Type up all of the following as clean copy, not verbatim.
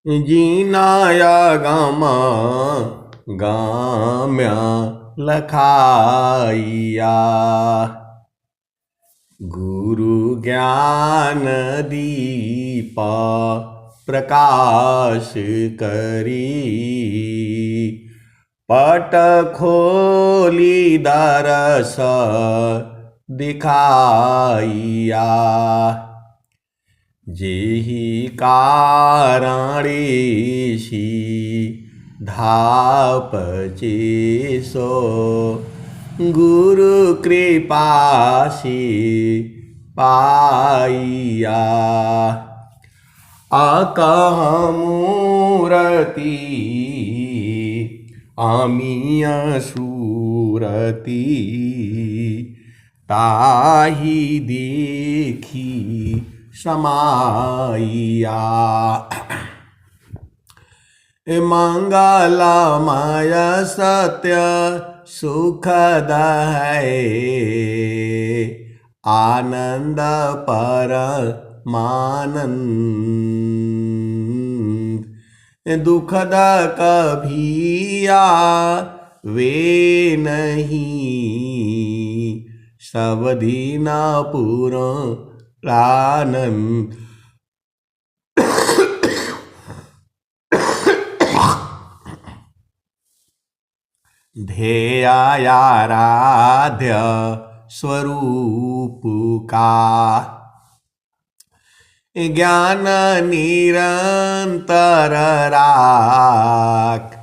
जीनाया gamma गाम्या लखाइया। गुरु ज्ञान दीपा प्रकाश करी। पट खोली दरस दिखाइया। जेहि कारणेशी धापचे सो। गुरु कृपासी पाइया। अकह मूरति आमिय सूरति। ताहि देखी समाइया। मंगलमय सत्य सुखद है। आनंद परमानंद। दुखद कभिया वे नहीं। सब दीन पुरानंद। ध्येयाराध्य स्वरूप का। ज्ञान निरंतर राख।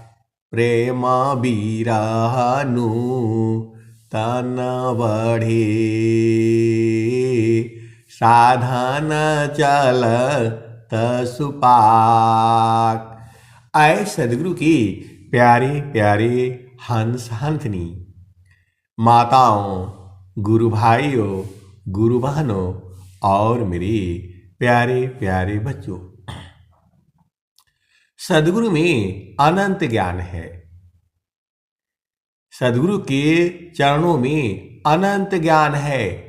प्रेम बिरहनु तन बढ़े। साधन चल सुपाक। आए सदगुरु की प्यारे प्यारे हंस हंसनी माताओं, गुरु भाइयों, गुरु बहनों और मेरे प्यारे प्यारे बच्चों। सदगुरु में अनंत ज्ञान है। सदगुरु के चरणों में अनंत ज्ञान है।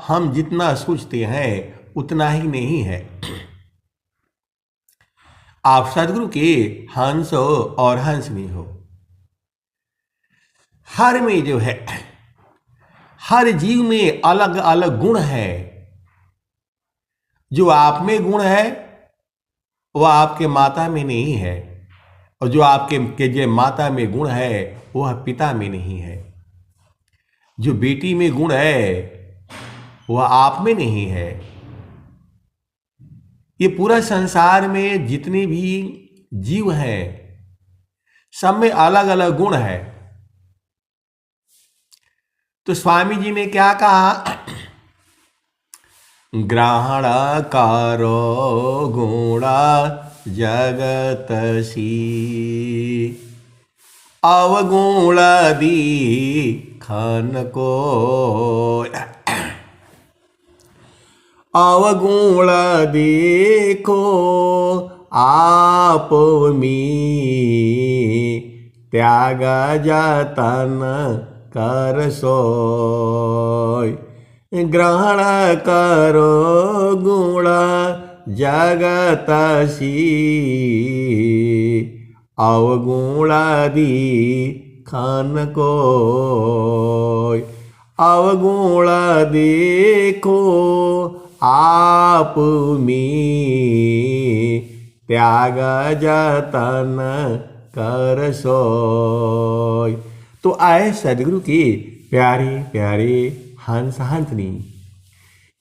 हम जितना सोचते हैं उतना ही नहीं है। आप सदगुरु के हंस हो और हंसनी हो। हर में जो है, हर जीव में अलग अलग गुण है। जो आप में गुण है वह आपके माता में नहीं है, और जो आपके जो माता में गुण है वह पिता में नहीं है। जो बेटी में गुण है वह आप में नहीं है। ये पूरा संसार में जितने भी जीव हैं सब में अलग अलग गुण है। तो स्वामी जी ने क्या कहा? ग्रहण करो गुण जगतसी। अवगुण दीखन को। अवगुण देखो आप में। त्याग जतन कर सोय। ग्रहण करो गुण जगतसी। अवगुण दीखन को। अवगुण देखो आप में। त्याग जतन कर सोय। तो आए सदगुरु के प्यारे प्यारे हंस हंसनी,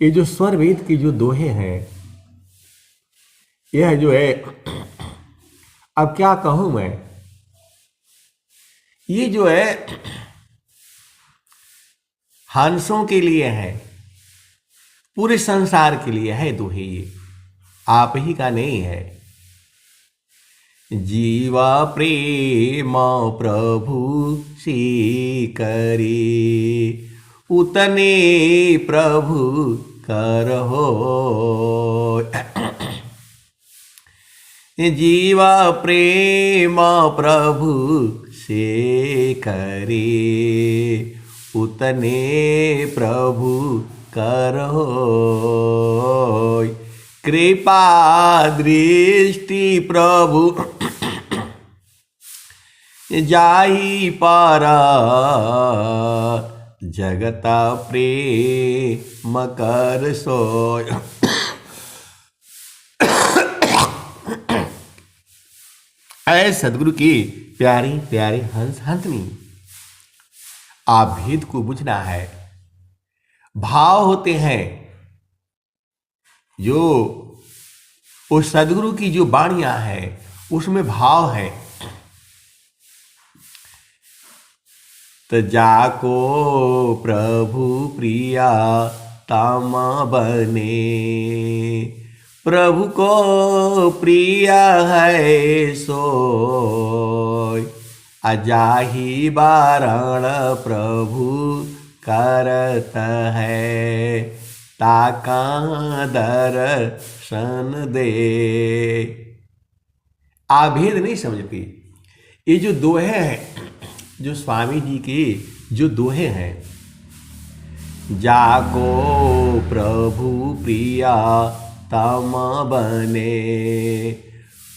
ये जो स्वर वेद की जो दोहे हैं, यह जो है, अब क्या कहूं मैं, ये जो है हंसों के लिए है, पूरे संसार के लिए है दोहे। ये आप ही का नहीं है। जीवा प्रेम प्रभु से करे। उतने प्रभु करहो। जीवा प्रेम प्रभु से करे। उतने प्रभु करहो। कृपा दृष्टि प्रभु जाहि पर जगता प्रेम कर सोय। ऐ सदगुरु की प्यारी प्यारी हंस हंसनी, आप भेद को बुझना है। भाव होते हैं जो उस सदगुरु की जो वाणियां हैं उसमें भाव है। तो जाको प्रभु प्रिया तम बने, प्रभु को प्रिय है सोय। अजाहि बारण प्रभु करत है, ताका दर्शन दे। आप भेद नहीं समझती। ये जो दोहे हैं, जो स्वामी जी के जो दोहे हैं, जाको प्रभु प्रिया तम बने,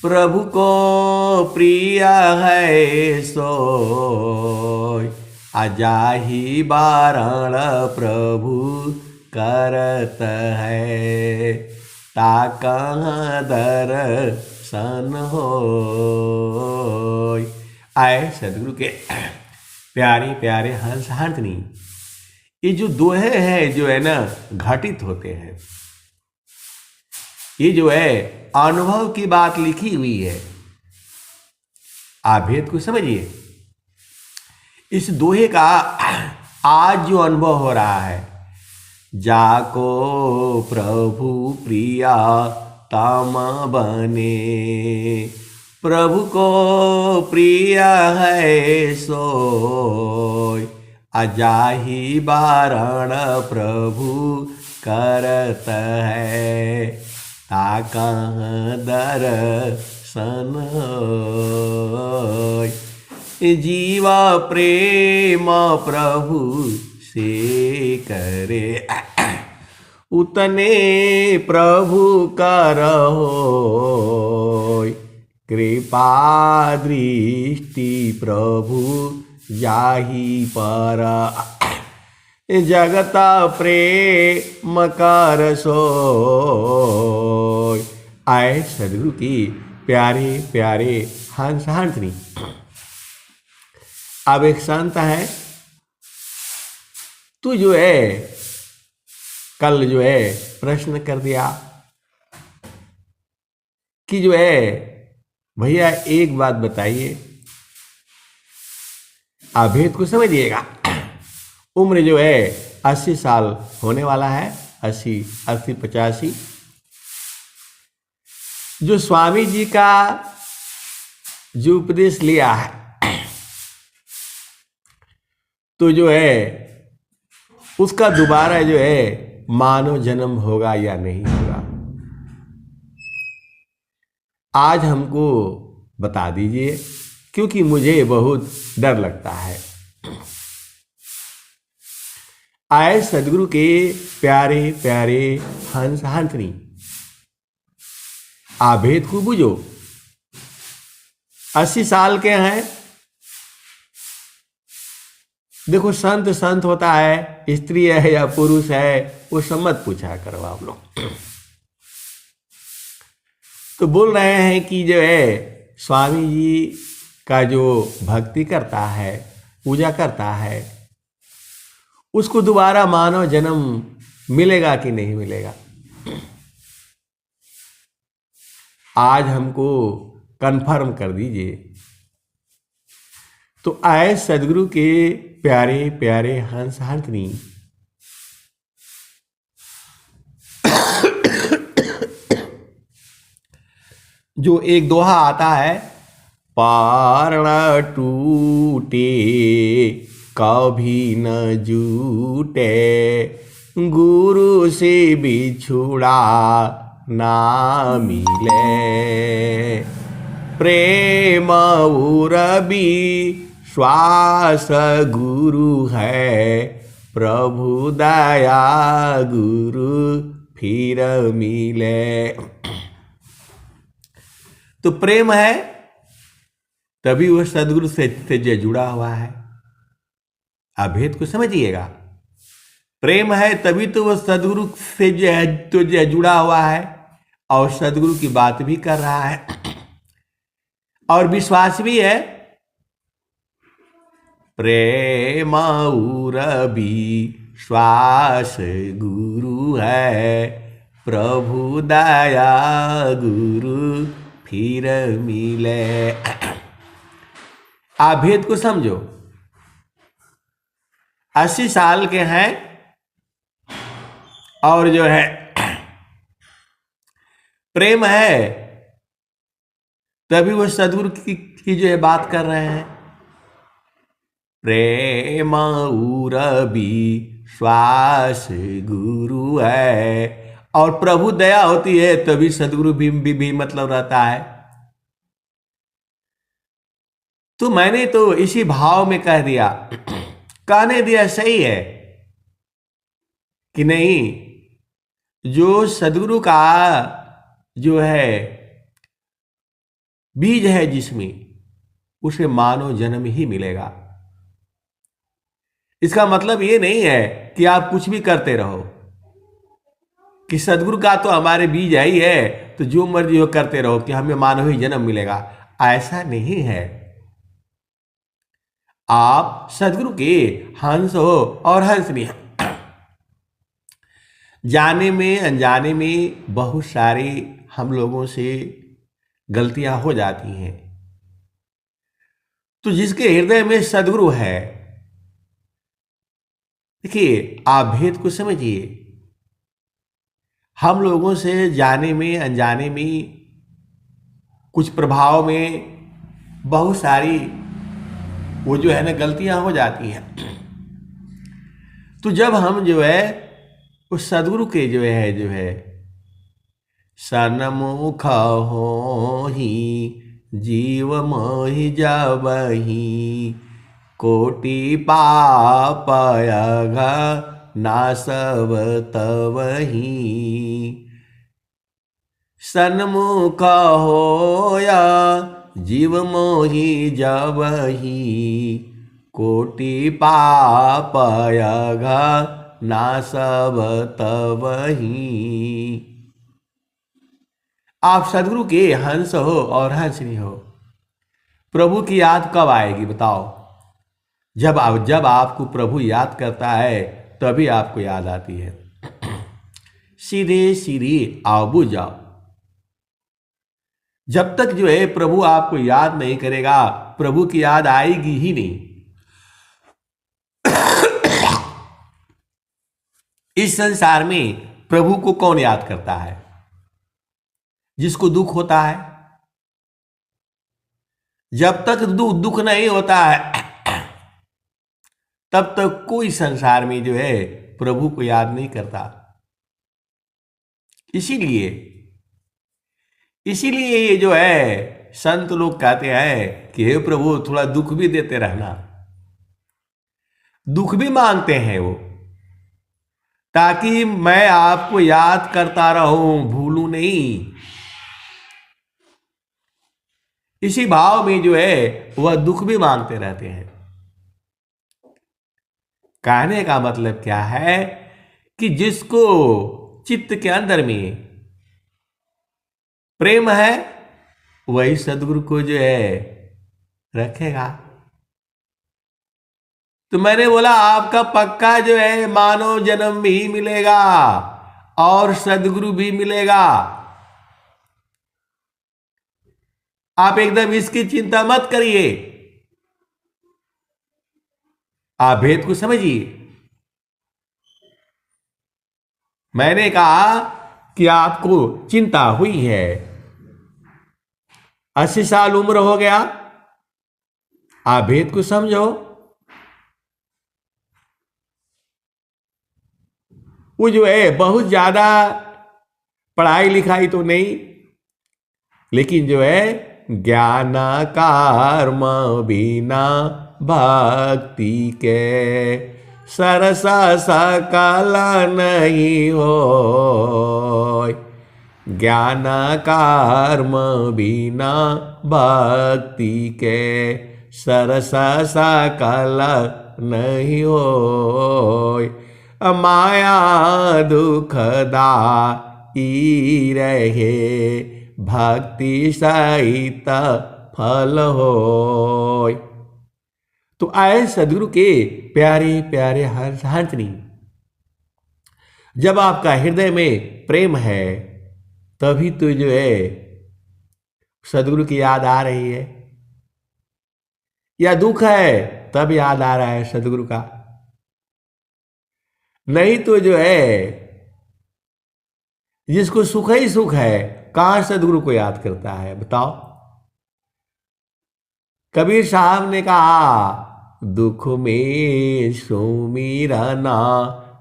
प्रभु को प्रिय है सोय। अजाहि बारण प्रभु करत है, ताका दर्शन होय। आए सदगुरु के प्यारे प्यारे हंस हंसनी, ये जो दोहे हैं जो है ना घटित होते हैं, ये जो है अनुभव की बात लिखी हुई है। आप भेद को समझिए। इस दोहे का आज जो अनुभव हो रहा है, जाको प्रभु प्रिया तम बने, प्रभु को प्रिय है सोय। अजाहि बारण प्रभु करत है, ताका दर्शन होय। जीवा प्रेम प्रभु से करे, उतने प्रभु करहोय। कृपा दृष्टि प्रभु जाहि पर, जगत प्रेम कर सोय। आए सदगुरु की प्यारे प्यारे हंस हंसनी। अब एक संत है, तू जो है कल जो है प्रश्न कर दिया कि जो है भैया एक बात बताइए, आप भेद को समझिएगा। उम्र जो है 80 साल होने वाला है, 80 85। जो स्वामी जी का जो उपदेश लिया है, तो जो है उसका दोबारा जो है मानव जन्म होगा या नहीं होगा, आज हमको बता दीजिए, क्योंकि मुझे बहुत डर लगता है। आए सदगुरु के प्यारे प्यारे हंस हंसनी, आप भेद को बुझो। 80 साल के हैं। देखो संत संत होता है, स्त्री है या पुरुष है, वो सब मत पूछा करो आप लोग। तो बोल रहे हैं कि जो है स्वामी जी का जो भक्ति करता है, पूजा करता है, उसको दोबारा मानव जन्म मिलेगा कि नहीं मिलेगा। आज हमको कंफर्म कर दीजिए। तो आए सदगुरु के प्यारे प्यारे हंस हंसनी, जो एक दोहा आता है, पारण टूटे कभी न जूटे, गुरु से बिछुड़ा ना मिले, प्रेम उरबी श्वास गुरु है, प्रभु दया गुरु फिर मिले। तो प्रेम है तभी वह सदगुरु से जो जुड़ा हुआ है। आप भेद को समझिएगा। प्रेम है तभी तो वह सदगुरु से जो है जुड़ा हुआ है और सदगुरु की बात भी कर रहा है और विश्वास भी है। प्रेम और विश्वास गुरु है, प्रभु दया गुरु फिर मिले। आप भेद को समझो। 80 साल के हैं और जो है प्रेम है तभी वो सदगुरु की जो है बात कर रहे हैं। प्रेम और विश्वास गुरु है और प्रभु दया होती है तभी सदगुरु भी मतलब रहता है। तो मैंने तो इसी भाव में कह दिया, कहने दिया सही है कि नहीं। जो सदगुरु का जो है बीज है जिसमें, उसे मानव जन्म ही मिलेगा। इसका मतलब ये नहीं है कि आप कुछ भी करते रहो कि सदगुरु का तो हमारे बीज है ही है तो जो मर्जी हो करते रहो कि हमें मानव ही जन्म मिलेगा। ऐसा नहीं है। आप सदगुरु के हंस हो और हंस नहीं। जाने में अनजाने में बहुत सारी हम लोगों से गलतियां हो जाती हैं। तो जिसके हृदय में सदगुरु है, देखिए आप भेद को समझिए। हम लोगों से जाने में अनजाने में कुछ प्रभाव में बहुत सारी वो जो है ना गलतियां हो जाती हैं। तो जब हम जो है उस सदगुरु के जो है सन्मुख हो ही जीव मोहि जबहि, कोटि पाप अघ नासव तवहि। सन्मुख होया जीव मोहि जबहि, कोटि पाप अघ नासव तवहि। आप सदगुरु के हंस हो और हंसनी हो। प्रभु की याद कब आएगी बताओ? जब आपको प्रभु याद करता है तभी आपको याद आती है। सीधे सीधे आओ बुझ जाओ। जब तक जो है प्रभु आपको याद नहीं करेगा, प्रभु की याद आएगी ही नहीं। इस संसार में प्रभु को कौन याद करता है? जिसको दुख होता है। जब तक दुख नहीं होता है तब तक कोई संसार में जो है प्रभु को याद नहीं करता। इसीलिए ये जो है संत लोग कहते हैं कि हे प्रभु थोड़ा दुख भी देते रहना। दुख भी मांगते हैं वो, ताकि मैं आपको याद करता रहूं, भूलूं नहीं। इसी भाव में जो है वह दुख भी मांगते रहते हैं। कहने का मतलब क्या है कि जिसको चित्त के अंदर में प्रेम है वही सदगुरु को जो है रखेगा। तो मैंने बोला आपका पक्का जो है मानव जन्म भी मिलेगा और सदगुरु भी मिलेगा। आप एकदम इसकी चिंता मत करिए। आप भेद को समझिए। मैंने कहा कि आपको चिंता हुई है, 80 साल उम्र हो गया। आप भेद को समझो। वो जो है बहुत ज्यादा पढ़ाई लिखाई तो नहीं, लेकिन जो है ज्ञान कर्म बिना भक्ति के सरसा सकल नहीं होय। ज्ञान कर्म बिना भक्ति के सरसा सकल नहीं होय। माया दुखदाई रहे भक्ति सहित फल होय। तो आए सदगुरु के प्यारे प्यारे हंसनी, जब आपका हृदय में प्रेम है तभी तो जो है सदगुरु की याद आ रही है, या दुख है तब याद आ रहा है सदगुरु का। नहीं तो जो है जिसको सुख ही सुख है कहां सदगुरु को याद करता है, बताओ। कबीर साहब ने कहा, दुख में सुमिरना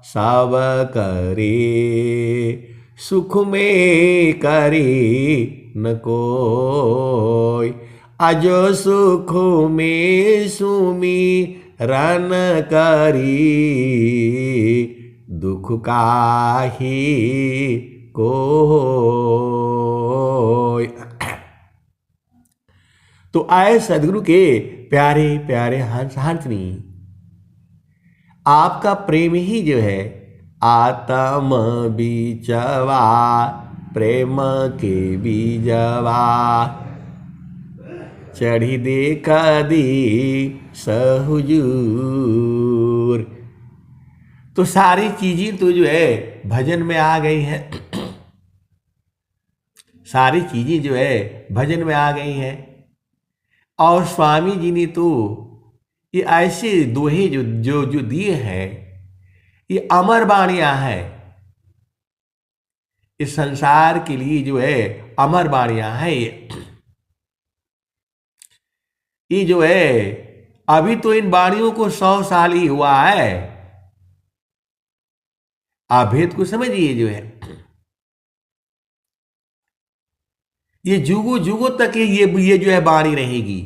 सब करे, सुख में करे न कोई। अजो सुख में सुमिरन करी, दुख काहे कोई। तो आए सदगुरु के प्यारे प्यारे हंसनी, आपका प्रेम ही जो है आत्म बीजवा, प्रेम के बीजवा चढ़ी देखा दी सहुजूर। तो सारी चीजें तो जो है भजन में आ गई हैं, सारी चीजें जो है भजन में आ गई हैं। और स्वामी जी ने तो ये ऐसे दोहे जो जो जो दिए हैं, ये अमर वाणियां हैं, इस संसार के लिए जो है अमर वाणियां हैं। ये जो है अभी तो इन वाणियों को 100 साल ही हुआ है। आप भेद को समझिए, जो है ये जुगों जुगों तक ये जो है वाणी रहेगी।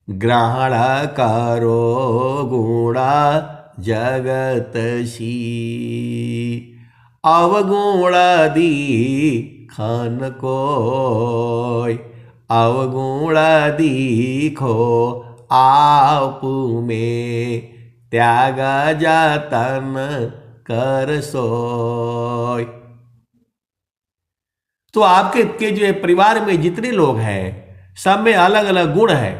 ग्रहण करो गुणा जगत सी, अवगुण दी खन कोय। अवगुण दीखो आप में, त्याग जतन कर सोय। तो आपके के जो है परिवार में जितने लोग हैं सब में अलग अलग गुण है।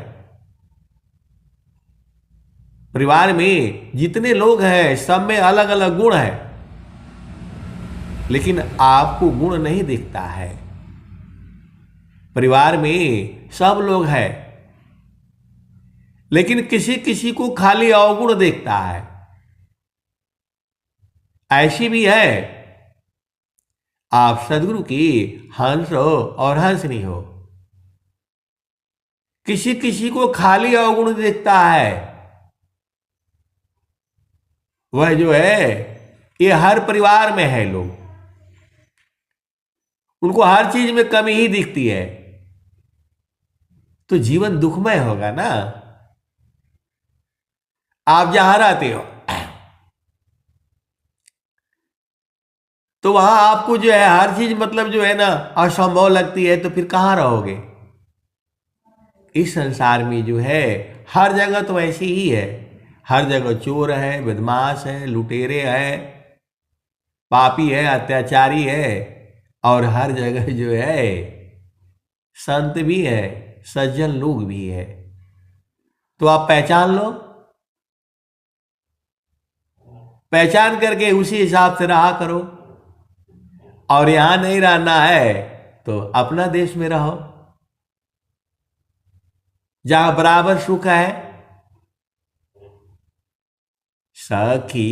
परिवार में जितने लोग हैं सब में अलग अलग गुण है, लेकिन आपको गुण नहीं दिखता है। परिवार में सब लोग हैं, लेकिन किसी किसी को खाली अवगुण देखता है। ऐसी भी है। आप सदगुरु की हंस हो और हंसनी हो, किसी किसी को खाली अवगुण देखता है। वह जो है ये हर परिवार में है लोग, उनको हर चीज में कमी ही दिखती है, तो जीवन दुखमय होगा ना। आप जहां रहते हो तो वहां आपको जो है हर चीज मतलब जो है ना असंभव लगती है, तो फिर कहां रहोगे। इस संसार में जो है हर जगह तो ऐसी ही है। हर जगह चोर है, बदमाश है, लुटेरे है, पापी है, अत्याचारी है, और हर जगह जो है संत भी है, सज्जन लोग भी है। तो आप पहचान लो, पहचान करके उसी हिसाब से रहा करो। और यहां नहीं रहना है तो अपना देश में रहो, जहां बराबर सुख है। सखी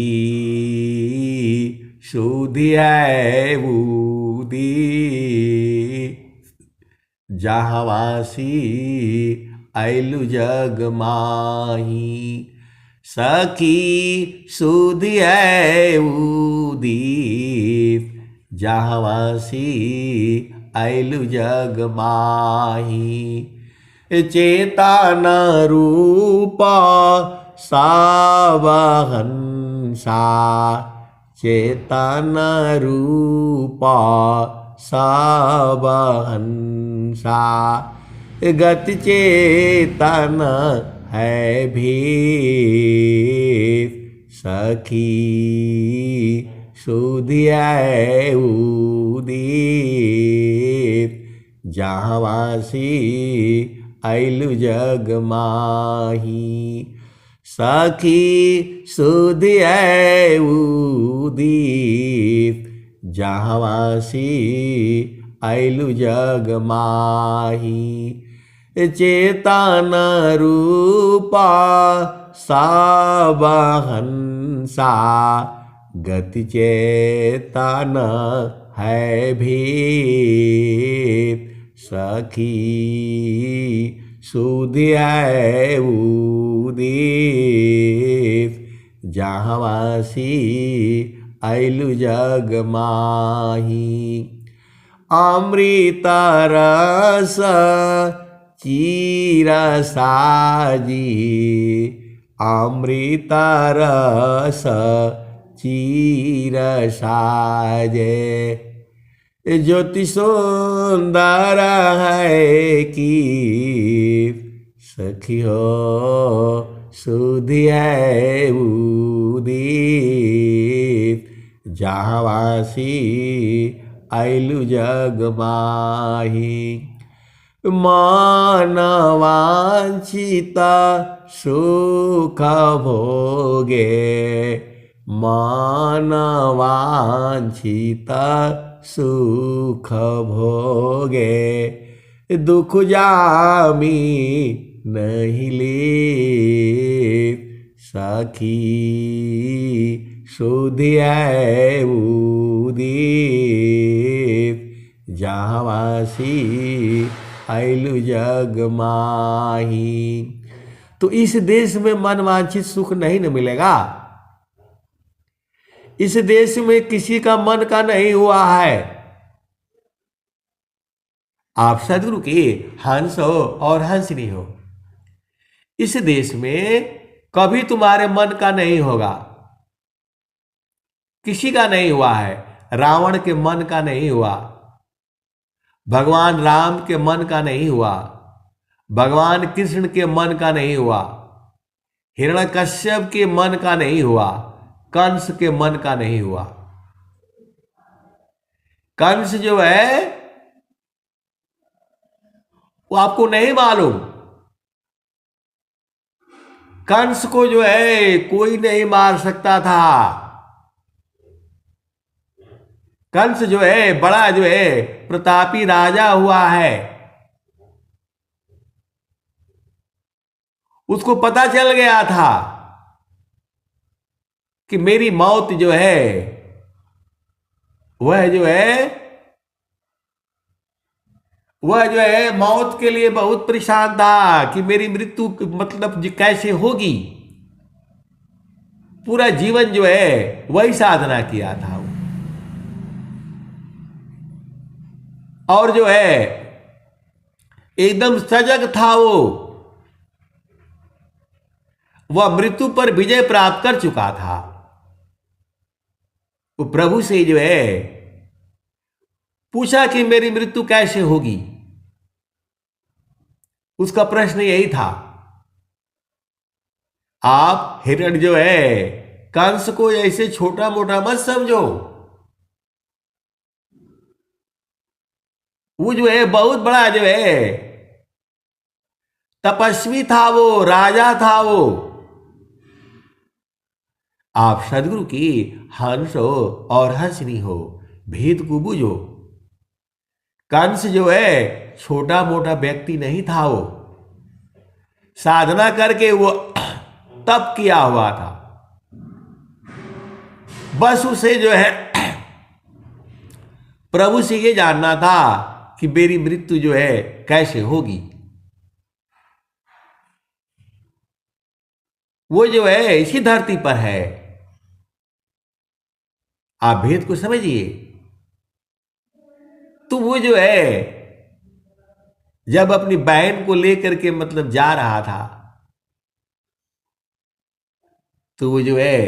सुधी है बूदी, जहावासी ऐलु जग माही। सखी सुधी है उदीत, जहावासी ऐलु जग माही। चेतन रूपा सावहन चेतन रूपा सबहंसा। गति चेतन है भेद, सखी सुधिया उदित। जहाँ वासी आइलु जग माही, सखी सुधिया उदित। जहाँ वासी आइलु जग माही। चेतन रूपा सबहंसा, गति चेतन है भेद, सखी सुधिया उदित। जहाँ वासी आइलु जग माही। अमृत रस चीर साजी, अमृत रस चीर साजे। ज्योति सुंदर है की, सखी हो सुधिया उदित। जहाँ वासी आइलु जग माही। मानवांछित सुख भोगे, मानवांछित सुख भोगे। दुख जामी नहीं ले, सखी सुधिया उदित। जहाँ वासी आइलु जग माही। तो इस देश में मनवांछित सुख नहीं न मिलेगा। इस देश में किसी का मन का नहीं हुआ है। आप सदगुरु के हंस हो और हंसनी हो। इस देश में कभी तुम्हारे मन का नहीं होगा, किसी का नहीं हुआ है। रावण के मन का नहीं हुआ, भगवान राम के मन का नहीं हुआ, भगवान कृष्ण के मन का नहीं हुआ, हिरण्यकश्यप के मन का नहीं हुआ, कंस के मन का नहीं हुआ। कंस जो है वो आपको नहीं मालूम। कंस को जो है कोई नहीं मार सकता था। कंस जो है बड़ा जो है प्रतापी राजा हुआ है। उसको पता चल गया था कि मेरी मौत जो है वह जो है मौत के लिए बहुत परेशान था कि मेरी मृत्यु मतलब कैसे होगी। पूरा जीवन जो है वही साधना किया था वो। और जो है एकदम सजग था वो। वह मृत्यु पर विजय प्राप्त कर चुका था। वो प्रभु से जो है पूछा कि मेरी मृत्यु कैसे होगी। उसका प्रश्न यही था। आप हिरण जो है कंस को ऐसे छोटा मोटा मत समझो। वो जो है बहुत बड़ा जो है तपस्वी था, वो राजा था वो। आप सदगुरु की हंस हो और हंसनी हो, भेद को बुझो। कंस जो है छोटा मोटा व्यक्ति नहीं था। वो साधना करके वो तप किया हुआ था। बस उसे जो है प्रभु से ये जानना था कि मेरी मृत्यु जो है कैसे होगी। वो जो है इसी धरती पर है। आप भेद को समझिए। तो वो जो है जब अपनी बहन को लेकर के मतलब जा रहा था, तो वो जो है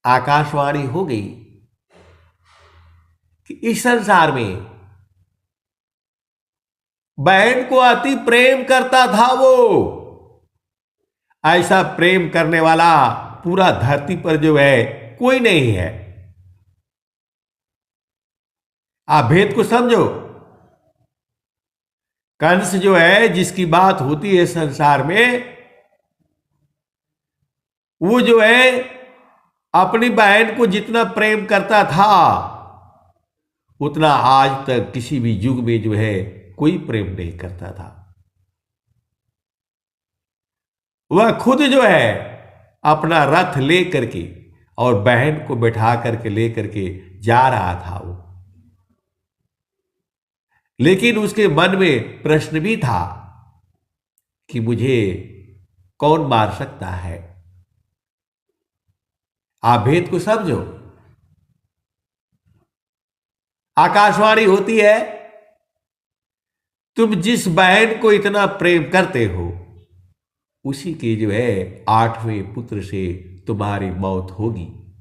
आकाशवाणी हो गई कि इस संसार में बहन को अति प्रेम करता था वो। ऐसा प्रेम करने वाला पूरा धरती पर जो है कोई नहीं है। आप भेद को समझो। कंस जो है, जिसकी बात होती है संसार में, वो जो है अपनी बहन को जितना प्रेम करता था उतना आज तक किसी भी युग में जो है कोई प्रेम नहीं करता था। वह खुद जो है अपना रथ ले करके और बहन को बैठा करके ले करके जा रहा था वो। लेकिन उसके मन में प्रश्न भी था कि मुझे कौन मार सकता है। आप भेद को समझो। आकाशवाणी होती है, तुम जिस बहन को इतना प्रेम करते हो उसी के जो है 8वें पुत्र से तुम्हारी मौत होगी।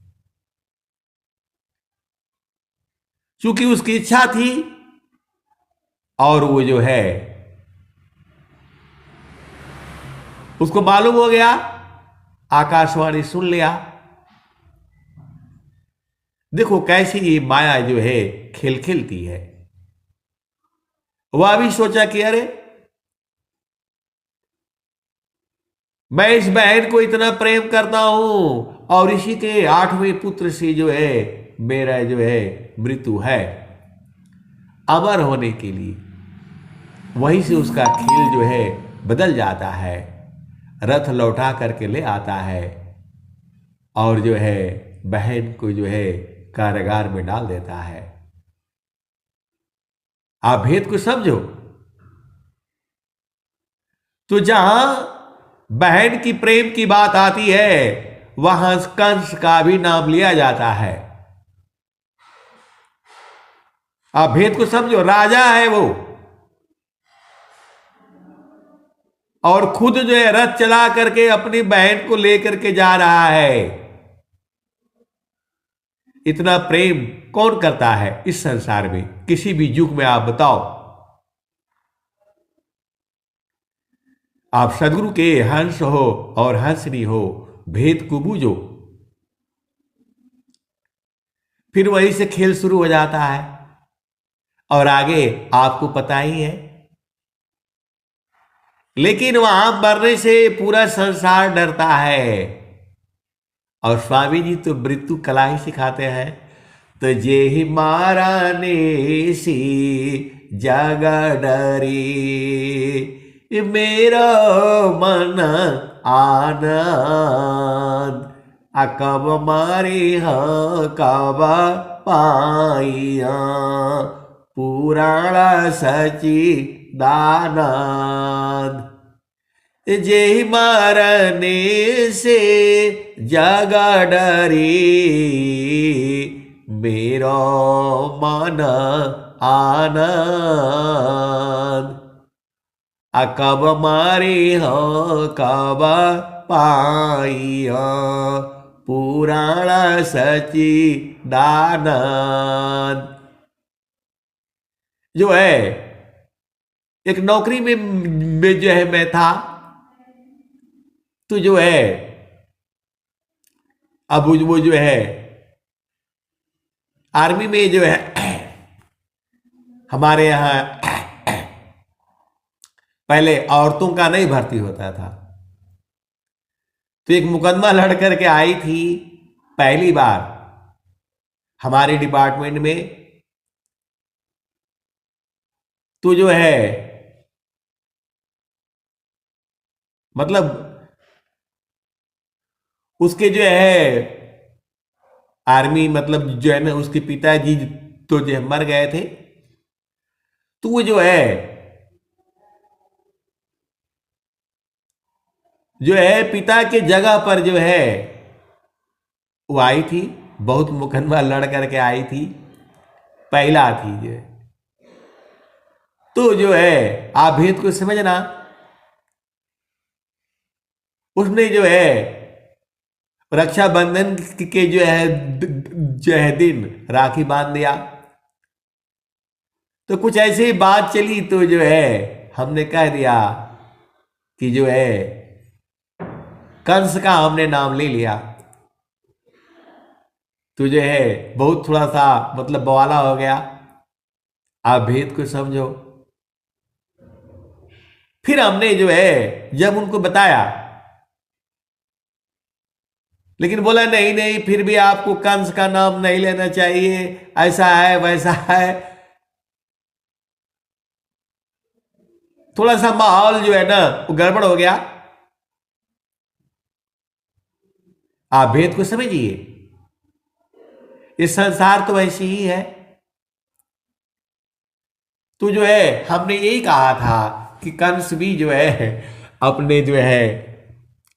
चूंकि उसकी इच्छा थी और वो जो है उसको मालूम हो गया, आकाशवाणी सुन लिया। देखो कैसी ये माया जो है खेल खेलती है। वह भी सोचा कि अरे मैं इस बहन को इतना प्रेम करता हूं और इसी के 8वें पुत्र से जो है मेरा जो है मृत्यु है। अमर होने के लिए वहीं से उसका खेल जो है बदल जाता है। रथ लौटा करके ले आता है और जो है बहन को जो है कारागार में डाल देता है। आप भेद को समझो। तो जहां बहन की प्रेम की बात आती है वहां कंस का भी नाम लिया जाता है। आप भेद को समझो। राजा है वो और खुद जो है रथ चला करके अपनी बहन को लेकर के जा रहा है। इतना प्रेम कौन करता है इस संसार में, किसी भी युग में? आप बताओ। आप सदगुरु के हंस हो और हंसनी हो, भेद को बूझो। फिर वहीं से खेल शुरू हो जाता है और आगे आपको पता ही है। लेकिन वहां मरने से पूरा संसार डरता है और स्वामी जी तो मृत्यु कला ही सिखाते हैं। तो जे ही माराने सी जग डरी मेरा मन आनंद कब मारी कब पाइया पुराण सची दानंद जे मारने से जग डरी मेरो मन आनंद कब मारी हो कब पाइया पुराण सची दानंद। जो है एक नौकरी में जो है मैं था, तो जो है अब वो जो है आर्मी में जो है हमारे यहां पहले औरतों का नहीं भर्ती होता था। तो एक मुकदमा लड़ करके आई थी पहली बार हमारे डिपार्टमेंट में। तो जो है मतलब उसके जो है आर्मी मतलब जो है ना उसके पिताजी तो जो है मर गए थे। तो वो जो है पिता के जगह पर जो है वो आई थी, बहुत मुकदमा लड़ करके आई थी, पहला थी जो है। तो जो है आप भेद को समझना, उसने जो है रक्षाबंधन के जो है दिन राखी बांध दिया। तो कुछ ऐसी ही बात चली तो जो है हमने कह दिया कि जो है कंस का हमने नाम ले लिया। तो जो है बहुत थोड़ा सा मतलब बवाला हो गया। आप भेद को समझो। फिर हमने जो है जब उनको बताया, लेकिन बोला नहीं नहीं, फिर भी आपको कंस का नाम नहीं लेना चाहिए, ऐसा है वैसा है। थोड़ा सा माहौल जो है ना वो गड़बड़ हो गया। आप भेद को समझिए। ये संसार तो ऐसी ही है। तो जो है हमने यही कहा था कि कंस भी जो है अपने जो है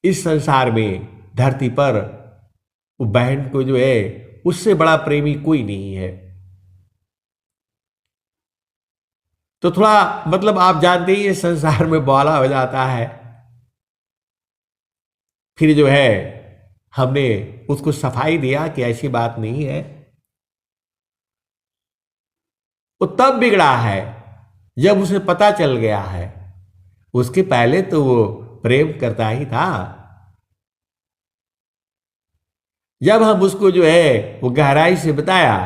इस संसार में धरती पर वो बहन को जो है उससे बड़ा प्रेमी कोई नहीं है। तो थोड़ा मतलब आप जानते ही ये संसार में बवाला हो जाता है। फिर जो है हमने उसको सफाई दिया कि ऐसी बात नहीं है। वो तब बिगड़ा है जब उसे पता चल गया है। उसके पहले तो वो प्रेम करता ही था। जब हम उसको जो है वो गहराई से बताया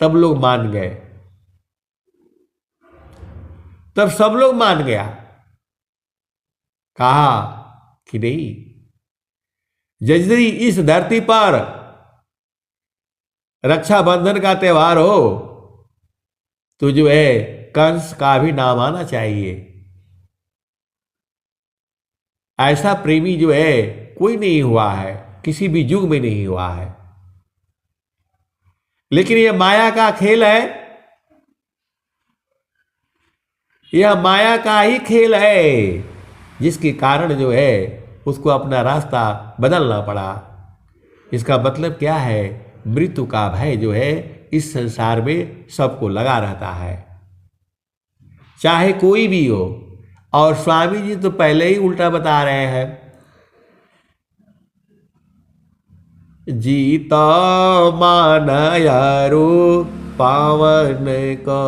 तब लोग मान गए। तब सब लोग मान गया। कहा कि नहीं, यदि इस धरती पर रक्षाबंधन का त्योहार हो तो जो है कंस का भी नाम आना चाहिए। ऐसा प्रेमी जो है कोई नहीं हुआ है, किसी भी युग में नहीं हुआ है। लेकिन यह माया का खेल है। यह माया का ही खेल है जिसके कारण जो है उसको अपना रास्ता बदलना पड़ा। इसका मतलब क्या है? मृत्यु का भय जो है इस संसार में सबको लगा रहता है, चाहे कोई भी हो। और स्वामी जी तो पहले ही उल्टा बता रहे हैं, जीता मानयारो पावन को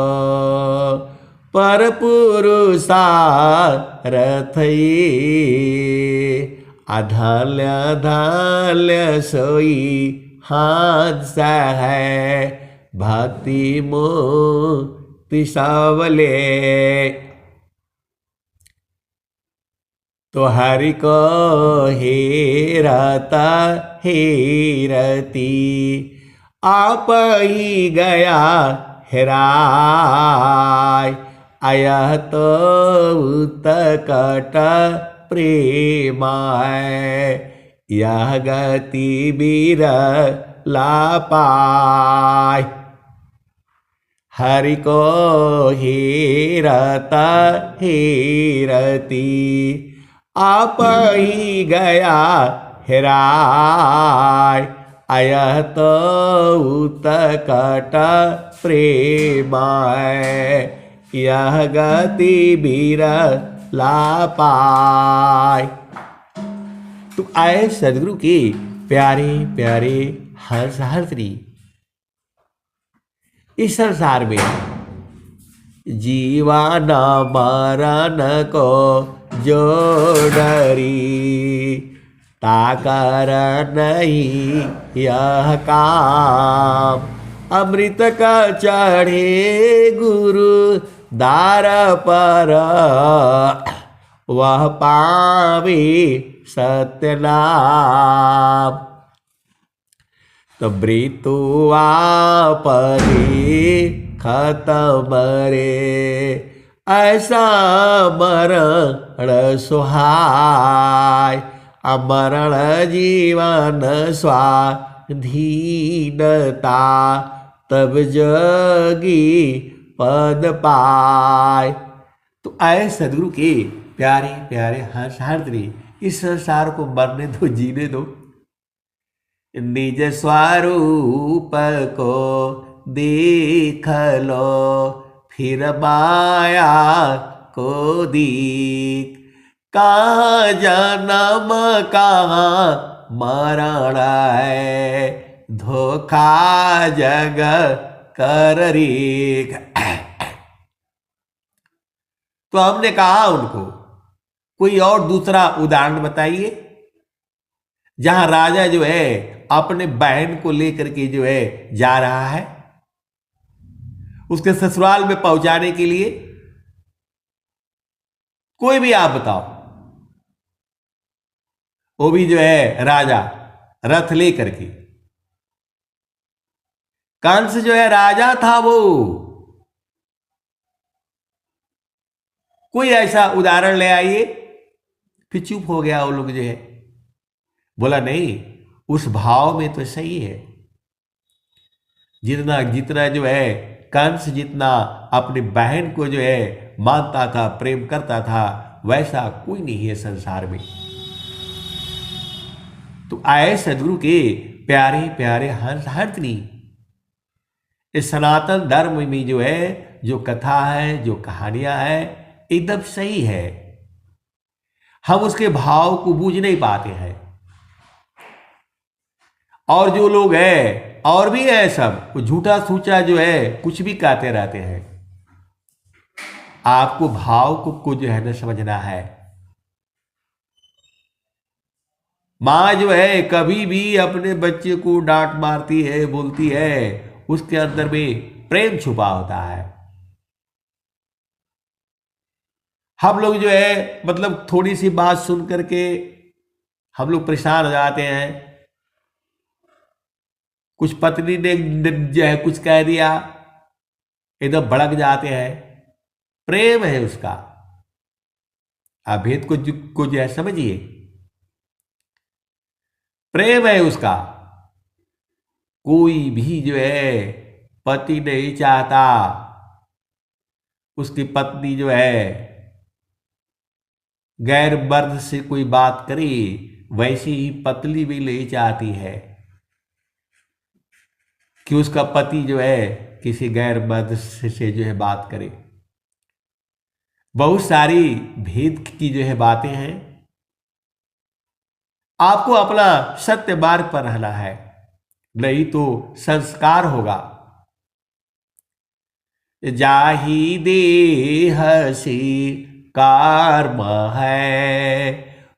पर पुरुषा रथई अधाल्य अधाल्य सोई हाथ है भक्ति मुक्ति सावले। तो हरि को हेरता हेरती आप ही गया हेराय आया तो उत्कट प्रेमाय यह गति बिरला पाय। हरि को हेरता हेरती आप ही गया हेराय आया तो उत्कट प्रेमाय यह गति बिरला पाय। तो आए सदगुरु के प्यारे प्यारे हर्षहर्त्री। इस संसार में जीवन मरण को जो डरी ताकर नहीं यह काम। अमृत का चढ़े गुरु दार पर वह पावे सत्य नाम। तो मृत्यु आपरी खत्म रे ऐसा मरण सुहाय। अमरण जीवन स्वाधीनता तब जगी पद पाय। तो आए सदगुरु के प्यारे प्यारे हर्षहार्द्री। इस संसार को मरने दो, जीने दो। निज स्वरूप को देख लो फिर माया को दीख। कहाँ जन्म कहाँ मरण है, धोखा जग कर रे। तो हमने कहा उनको कोई और दूसरा उदाहरण बताइए जहां राजा जो है अपने बहन को लेकर के जो है जा रहा है उसके ससुराल में पहुंचाने के लिए। कोई भी आप बताओ। वो भी जो है राजा रथ लेकर के। कंस जो है राजा था वो। कोई ऐसा उदाहरण ले आइए। फिर चुप हो गया वो लोग जो है। बोला नहीं, उस भाव में तो सही है। जितना जितना जो है कंस जितना अपनी बहन को जो है मानता था, प्रेम करता था, वैसा कोई नहीं है संसार में। तो आए सदगुरु के प्यारे प्यारे हंसनी, इस सनातन धर्म में जो है जो कथा है, जो कहानियां है, एकदम सही है। हम उसके भाव को बूझ नहीं पाते हैं। और जो लोग हैं और भी है सब, वो झूठा सूचा जो है कुछ भी कहते रहते हैं। आपको भाव को जो है न समझना है। माँ जो है कभी भी अपने बच्चे को डांट मारती है, बोलती है, उसके अंदर में प्रेम छुपा होता है। हम लोग जो है मतलब थोड़ी सी बात सुन करके हम लोग परेशान हो जाते हैं। कुछ पत्नी ने जो है कुछ कह दिया, एकदम भड़क जाते हैं। प्रेम है उसका। आप भेद को जो है समझिए। प्रेम है उसका। कोई भी जो है पति नहीं चाहता उसकी पत्नी जो है गैर मर्द से कोई बात करे, वैसी ही पत्नी भी नहीं चाहती है कि उसका पति जो है किसी गैर मर्द से जो है बात करे। बहुत सारी भेद की जो है बातें हैं। आपको अपना सत्य मार्ग पर रहना है, नहीं तो संस्कार होगा। जाहि देह से कर्म है,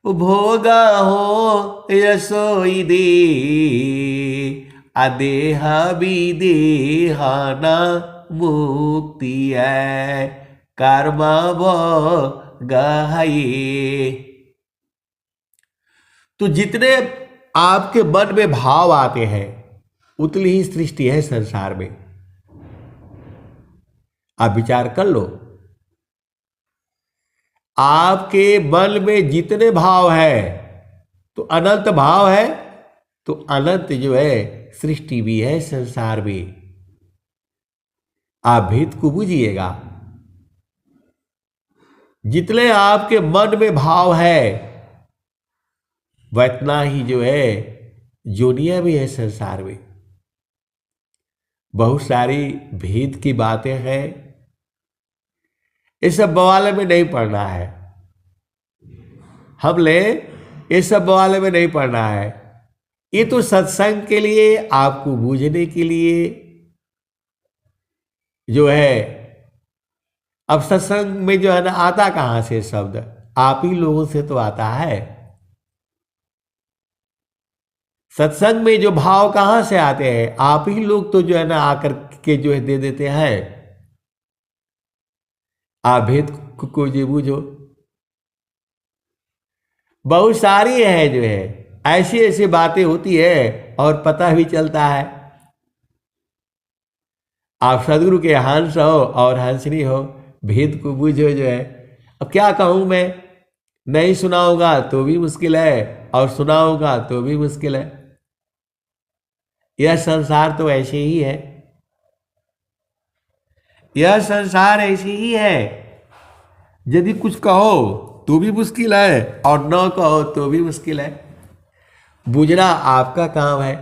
भोगा हो यसोई दे, अदेह विदेह न मुक्ति है, कर्म गहे। तो जितने आपके मन में भाव आते हैं उतनी ही सृष्टि है संसार में। आप विचार कर लो। आपके मन में जितने भाव है तो अनंत भाव है, तो अनंत जो है सृष्टि भी है संसार में। आप भेद को बूझिएगा। जितने आपके मन में भाव है वतना ही जो है जोनियां भी है संसार में। बहुत सारी भेद की बातें हैं। इस सब बवाले में नहीं पढ़ना है। हमने इस सब बवाले में नहीं पढ़ना है। ये तो सत्संग के लिए, आपको बूझने के लिए जो है। अब सत्संग में जो है ना आता कहां से शब्द? आप ही लोगों से तो आता है। सत्संग में जो भाव कहां से आते हैं? आप ही लोग तो जो है ना आकर के जो है दे देते हैं। आप भेद को जो बूझो। बहुत सारी है जो है ऐसी ऐसी बातें होती है और पता भी चलता है। आप सदगुरु के हंस हो और हंसनी हो, भेद को बूझो जो है। अब क्या कहूं मैं? नहीं सुनाऊंगा तो भी मुश्किल है और सुनाऊंगा तो भी मुश्किल है। यह संसार तो ऐसे ही है। यह संसार ऐसे ही है। यदि कुछ कहो तो भी मुश्किल है और न कहो तो भी मुश्किल है। बूझना आपका काम है।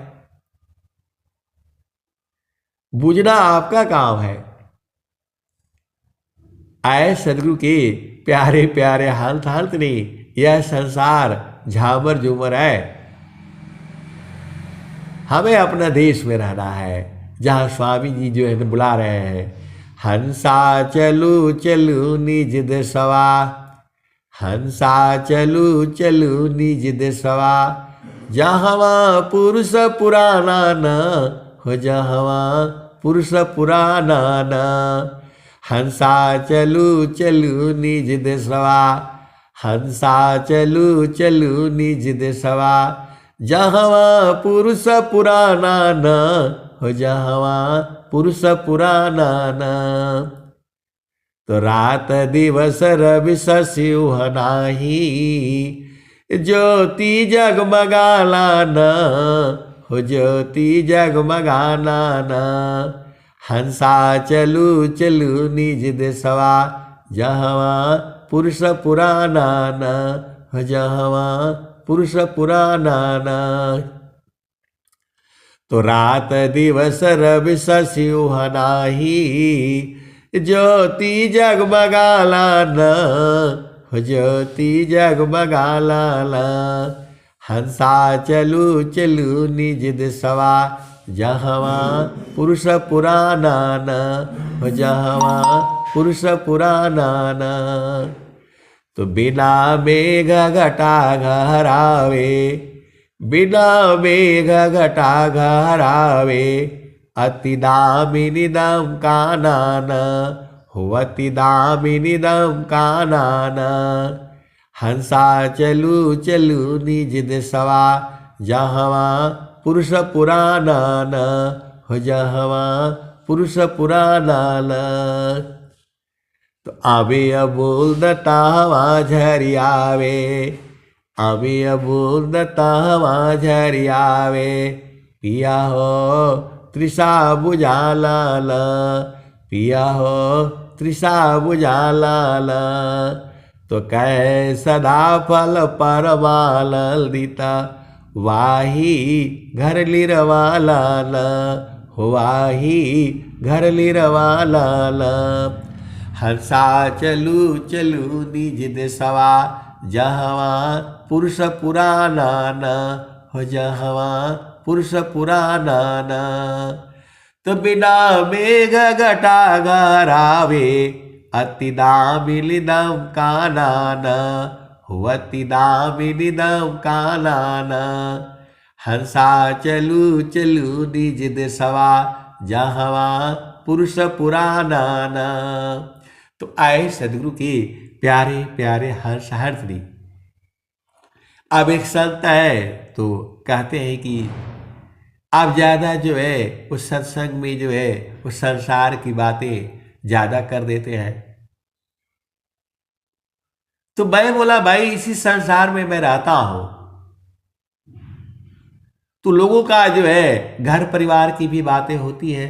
बूझना आपका काम है। आए सदगुरु के प्यारे प्यारे हालत नहीं, यह संसार झामर झूमर है। हमें अपना देश में रहना है, जहाँ स्वामी जी जो है बुला रहे हैं, हंसा चलू चलू निज देशवा, हंसा चलू चलू निज देशवा, जहाँ पुरुष पुराना न हो, जहाँ पुरुष पुराना न, हंसा चलू चलू निज देशवा, हंसा चलू चलू निज देशवा, जहाँ पुरुष पुराना न हो, जहाँ पुरुष पुराना न। तो रात दिवस रवि शशि नाही, ज्योति जगमगाला न हो, ज्योति जगमगाना न, हंसा चलू चलू निज देशवा, जहाँ पुरुष पुराना न हो, जहाँ पुरुष पुराना न। तो रात दिवस रवि शशि नाही, ज्योति जगमगाला न हो, ज्योति जगमगाला न, हंसा चलू चलू निज देशवा, जहाँ पुरुष पुराना न हो, जहाँ पुरुष पुराना न। तो बिना मेघ घटा घरावे, बिना मेघ घटा घरावे, अति दामिनी दम कानन हो, अति दामिनी दम कानन, हंसा चलू चलू निज देशवा, जहाँ पुरुष पुराना न हो, जहाँ पुरुष पुराना न। तो आवे अबूल दतावा झरियावे, आवे अबूल दतावा झरियावे, पिया हो त्रिषा बुझाला ल, पिया हो त्रिषा बुझाला ल। तो कह सदा फल परमाल दीता, वाही घर लिरवाला ल हो, वाही घर लिरवाला ल, हंसा चलू चलू निज देशवा, जहाँ पुरुष पुराना न हो, जहाँ पुरुष पुराना न। तो बिना मेघ घटा घरावे, अति दामिनी दम कानन हो, अति दामिनी दम कानन, हंसा चलू चलू निज देशवा, जहाँ पुरुष पुराना न। तो आए सदगुरु के प्यारे प्यारे हर्षहर्षी। अब एक संत है तो कहते हैं कि आप ज़्यादा जो है उस सत्संग में जो है उस संसार की बातें ज़्यादा कर देते हैं। तो मैं बोला भाई इसी संसार में मैं रहता हूं, तो लोगों का जो है घर परिवार की भी बातें होती है,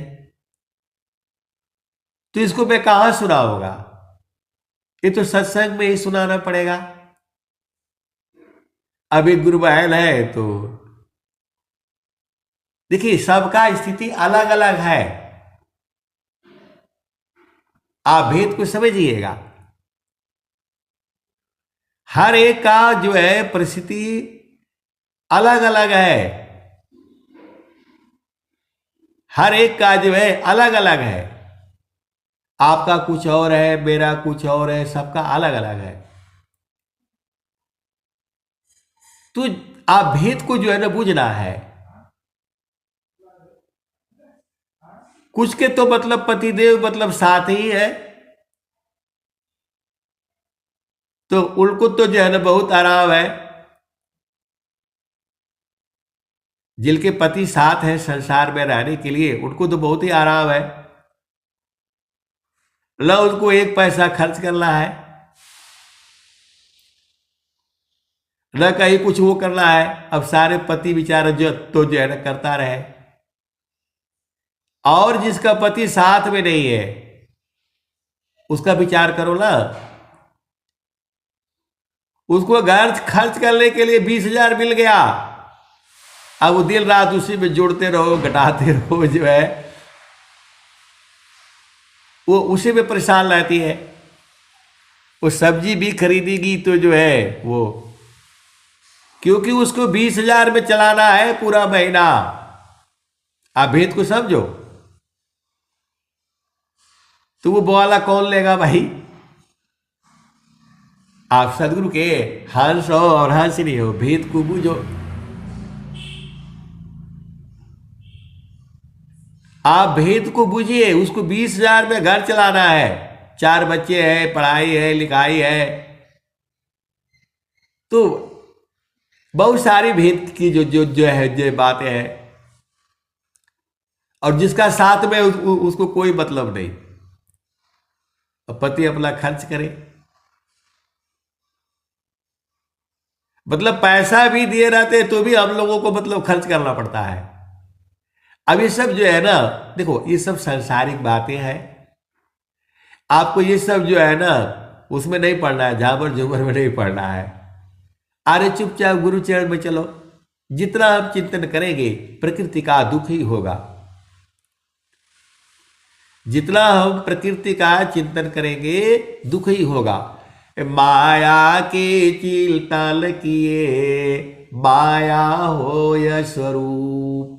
तो इसको मैं कहां सुना होगा, ये तो सत्संग में ही सुनाना पड़ेगा। अब एक गुरु बहन है तो देखिए सबका स्थिति अलग अलग है, आप भेद को समझिएगा। हर एक का जो है परिस्थिति अलग अलग है, हर एक का जो है अलग अलग है। आपका कुछ और है, मेरा कुछ और है, सबका अलग अलग है। तो आप भेद को जो है ना बुझना है। कुछ के तो मतलब पतिदेव मतलब साथ ही है, तो उनको तो जो है ना बहुत आराम है। जिनके पति साथ है संसार में रहने के लिए, उनको तो बहुत ही आराम है, न उनको एक पैसा खर्च करना है, न कहीं कुछ वो करना है। अब सारे पति बेचारे जो है ना करता रहे, और जिसका पति साथ में नहीं है उसका विचार करो ना, उसको घर खर्च करने के लिए 20,000 मिल गया, अब वो दिन रात उसी में जोड़ते रहो, घटाते रहो, जो है वो उसी में परेशान रहती है। वो सब्जी भी खरीदेगी तो जो है वो, क्योंकि उसको 20,000 में चलाना है पूरा महीना। आप भेद को समझो। तो वो वाला कौन लेगा भाई? आप सदगुरु के हंस हो और हंस नहीं हो, भेद को बूझो। आप भेद को बूझिए। उसको 20,000 में घर चलाना है, 4 बच्चे हैं, पढ़ाई है, लिखाई है, तो बहुत सारी भेद की जो बातें हैं। और जिसका साथ में उसको कोई मतलब नहीं। पति अपना खर्च करे, मतलब पैसा भी दिए रहते तो भी हम लोगों को मतलब खर्च करना पड़ता है। अब ये सब जो है ना, देखो ये सब सांसारिक बातें हैं। आपको ये सब जो है ना उसमें नहीं पढ़ना है, झाबर झूमर में नहीं पढ़ना है। अरे चुपचाप गुरु चरण में चलो। जितना आप चिंतन करेंगे प्रकृति का दुख ही होगा। जितना हम प्रकृति का चिंतन करेंगे दुख ही होगा। माया के चिंतन किए माया होय स्वरूप,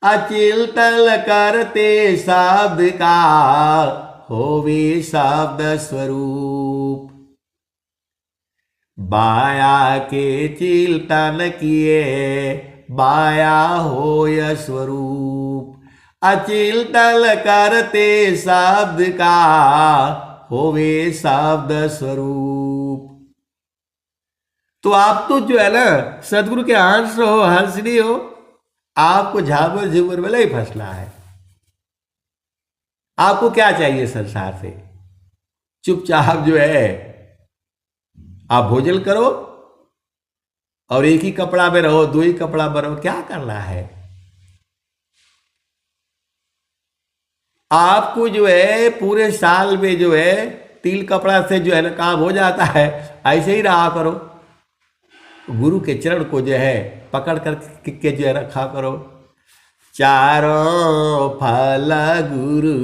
अचिंतन करते शब्द का होवे शब्द स्वरूप। माया के चिंतन किए माया होय स्वरूप, अचिंतन करते शब्द का होवे शब्द स्वरूप। तो आप तो जो है ना सदगुरु के हंस हो, हंसनी हो। आपको झाबर झूमर में नहीं फंसना है। आपको क्या चाहिए संसार से? चुपचाप जो है आप भोजन करो और एक ही कपड़ा में रहो, 2 ही कपड़ा में रहो, क्या करना है? आपको जो है पूरे साल में जो है 3 कपड़ा से जो है ना काम हो जाता है। ऐसे ही रहा करो। गुरु के चरण को जो है पकड़ कर के जो है रखा करो। चारों फल गुरु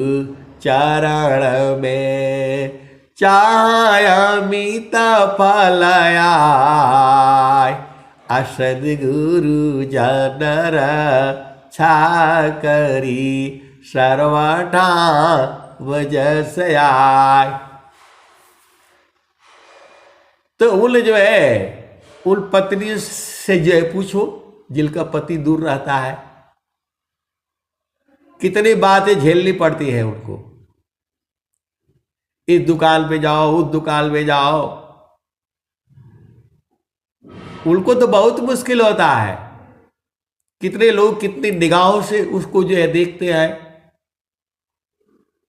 चरण में, चाय अमित फल आय, असद गुरु जनर छा करी सर्वठा वजस आय। तो उन जो है उन पत्नी से जो है पूछो जिनका पति दूर रहता है, कितनी बातें झेलनी पड़ती है उनको। इस दुकान पे जाओ, उस दुकान पे जाओ, उनको तो बहुत मुश्किल होता है। कितने लोग कितनी निगाहों से उसको जो है देखते हैं।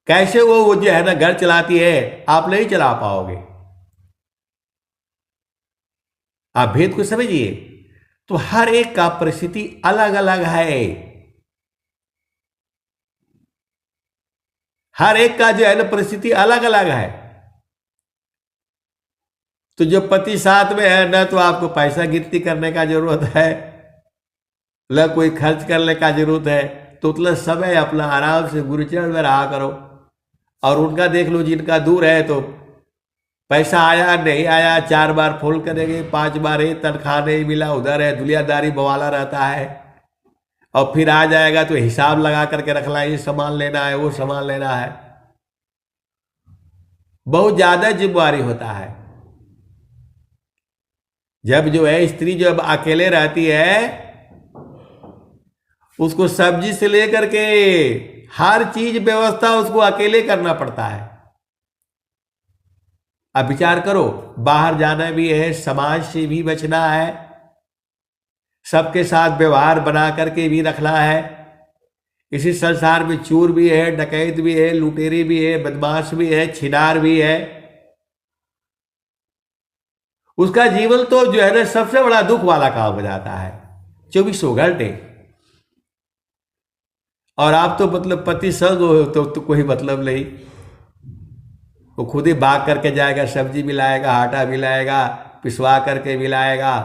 कैसे वो जो है ना घर चलाती है, आप नहीं चला पाओगे। आप भेद को समझिए। तो हर एक का परिस्थिति अलग अलग है। हर एक का जो है ना परिस्थिति अलग अलग है। तो जो पति साथ में है ना, तो आपको पैसा गिनती करने का जरूरत है, न कोई खर्च करने का जरूरत है। तो उतना समय अपना आराम से गुरुचरण में रहा करो। और उनका देख लो, जिनका दूर है तो पैसा आया नहीं आया, 4 बार फोन करेंगे, 5 बार ये तनख्वाह नहीं मिला, उधर है, दुनियादारी बवाला रहता है। और फिर आ जाएगा तो हिसाब लगा करके रखना, ये सामान लेना है, वो सामान लेना है। बहुत ज्यादा जिम्मेवारी होता है। जब जो है स्त्री जब अकेले रहती है, उसको सब्जी से लेकर के हर चीज व्यवस्था उसको अकेले करना पड़ता है। अब विचार करो, बाहर जाना भी है, समाज से भी बचना है, सबके साथ व्यवहार बना करके भी रखना है। इसी संसार में चोर भी है, डकैत भी है, लुटेरे भी है, बदमाश भी है, छिनार भी है। उसका जीवन तो जो है ना सबसे बड़ा दुख वाला काम हो जाता है, 24 घंटे। और आप तो मतलब पति संग हो तो कोई मतलब नहीं। वो खुद ही भाग करके जाएगा, सब्जी भी लाएगा, आटा भी लाएगा, पिसवा करके भी लाएगा।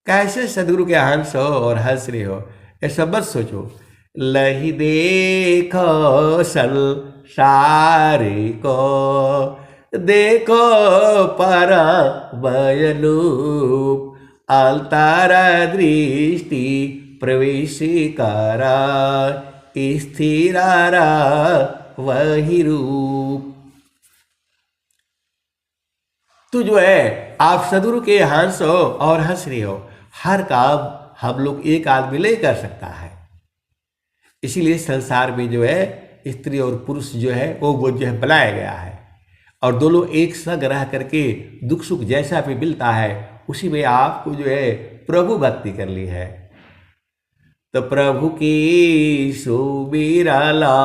कैसे सदगुरु के हंस हो और हंस रहे हो, ऐसा मत सोचो। लही देखो संसार को देखो पर बयलूप अलतारा दृष्टि प्रवेशिकारा स्थिरारा वही रूप। तो जो है आप सदगुरु के हंस हो और हंस रहे हो, हर काम हम लोग एक आदमी नहीं कर सकता है। इसीलिए संसार में जो है स्त्री और पुरुष जो है वो जो है बनाया गया है, और दोनों एक संग रह करके दुख सुख जैसा भी मिलता है उसी में आपको जो है प्रभु भक्ति कर ली है। तो प्रभु की सुबिरला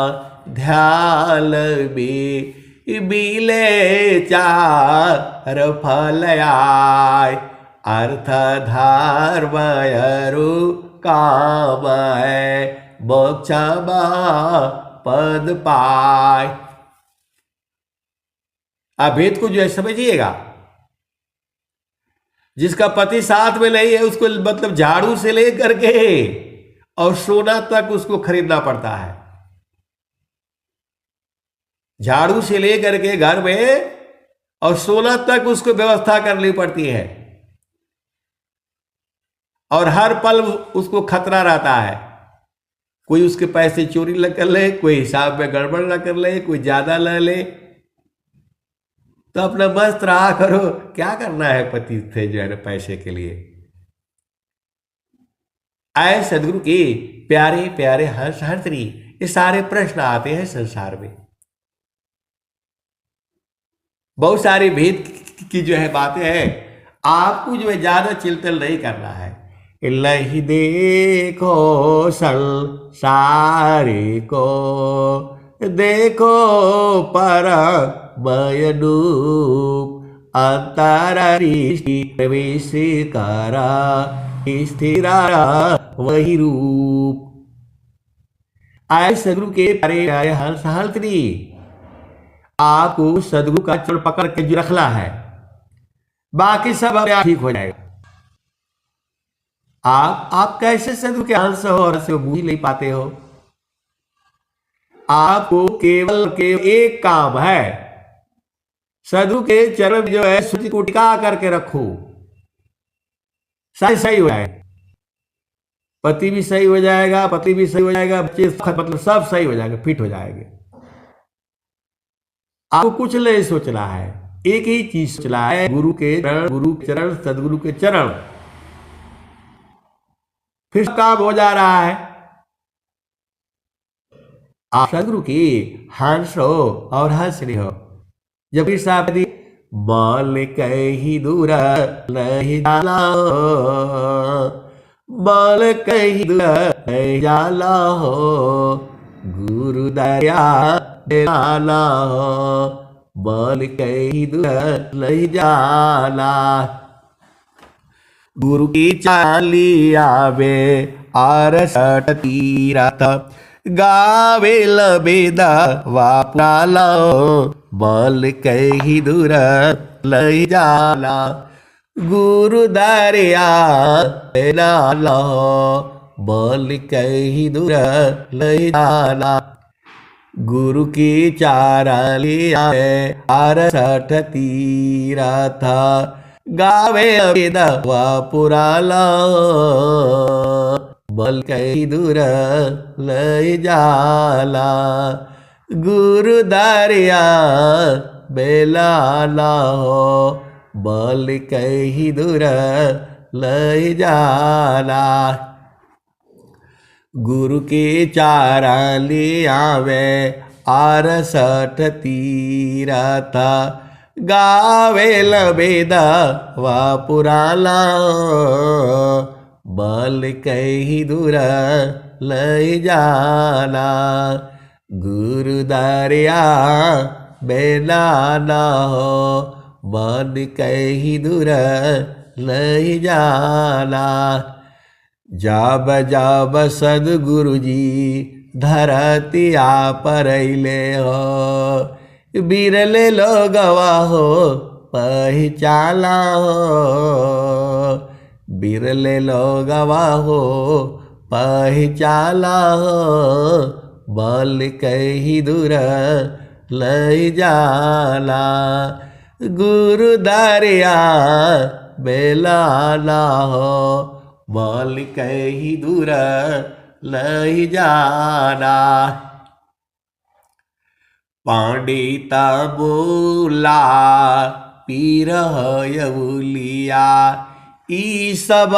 ध्यान में बिले चार फल आय, अर्थ धार्मयरु काम है मोक्ष पद पाय। आप भेद को जो है समझिएगा। जिसका पति साथ में नहीं है उसको मतलब झाड़ू से लेकर के और सोना तक उसको खरीदना पड़ता है। झाड़ू से लेकर के घर में और सोना तक उसको व्यवस्था करनी पड़ती है, और हर पल उसको खतरा रहता है। कोई उसके पैसे चोरी न कर ले, कोई हिसाब में गड़बड़ न कर ले, कोई ज्यादा न ले। तो अपना मस्त रहा करो, क्या करना है पति से जो है ना पैसे के लिए। आए सदगुरु के प्यारे प्यारे हंस हंसरी, ये सारे प्रश्न आते हैं संसार में। बहुत सारे भेद की जो है बातें हैं, आपको जो है ज्यादा चिंतन नहीं करना है। लही देखो संसारी को, देखो पर बयडूप अंतरारिष्टि प्रवेशिकारा स्थिरारा वही रूप। आए सदगुरु के प्यारे प्यारे हंस हंसरी, आपको सदगुरु का चरण पकड़ के जो रखना है, बाकी सब अपने आप ठीक हो जाएगा। आप कैसे सदगुरु के हंस हो और से बूझ नहीं पाते हो। आपको केवल एक काम है, सदगुरु के चरण जो है सूची को टिका करके रखो, सही हो जाएगा। पति भी सही हो जाएगा, पति भी सही हो जाएगा, बच्चे मतलब सब सही हो जाएगा, फिट हो जाएंगे। आपको कुछ नहीं सोचना है, एक ही चीज सोचना है, गुरु के चरण सदगुरु के चरण, फिर काम हो जा रहा है। आप सदगुरु की हंस हो और हंस रही हो। जब साहब बाल कहीं दूर नहीं जाला, बाल कहीं दूर नहीं जाला हो, गुरु दया डाला हो, बाल कहीं दूर नहीं जाला। गुरु की चाली आवे आरसठ तीरथ, गावे लबेदा वापराला, बल कहीं दूर लई जाला, गुरु दरिया डाला, बल कहीं दूर लई जाला। गुरु की चाराली आवे आरसठ तीरथ, गावे लबेदा वापराला, बल कहीं दूर लई जाला, गुरु दरिया बेलाला हो, बल कहीं दूर लई जाला। गुरु के चाराली आवे आरसठ तीरथ, गावे लबेदा वापुराला, बल कहीं दूर लई जाला, गुरु दरिया बेलाना हो, बल कहीं दूर लई जाला। जब जब सदगुरु जी धरतिया पर अइले हो, बिरले लोगवा हो पहचाला हो, बिरले लोगवा हो पहचाला हो, बल कहीं दूर लई जाला, गुरु दरिया बेलाला हो, बोल कही दूर लई जाना। पंडिता बोला पीर यवुलिया, ई सब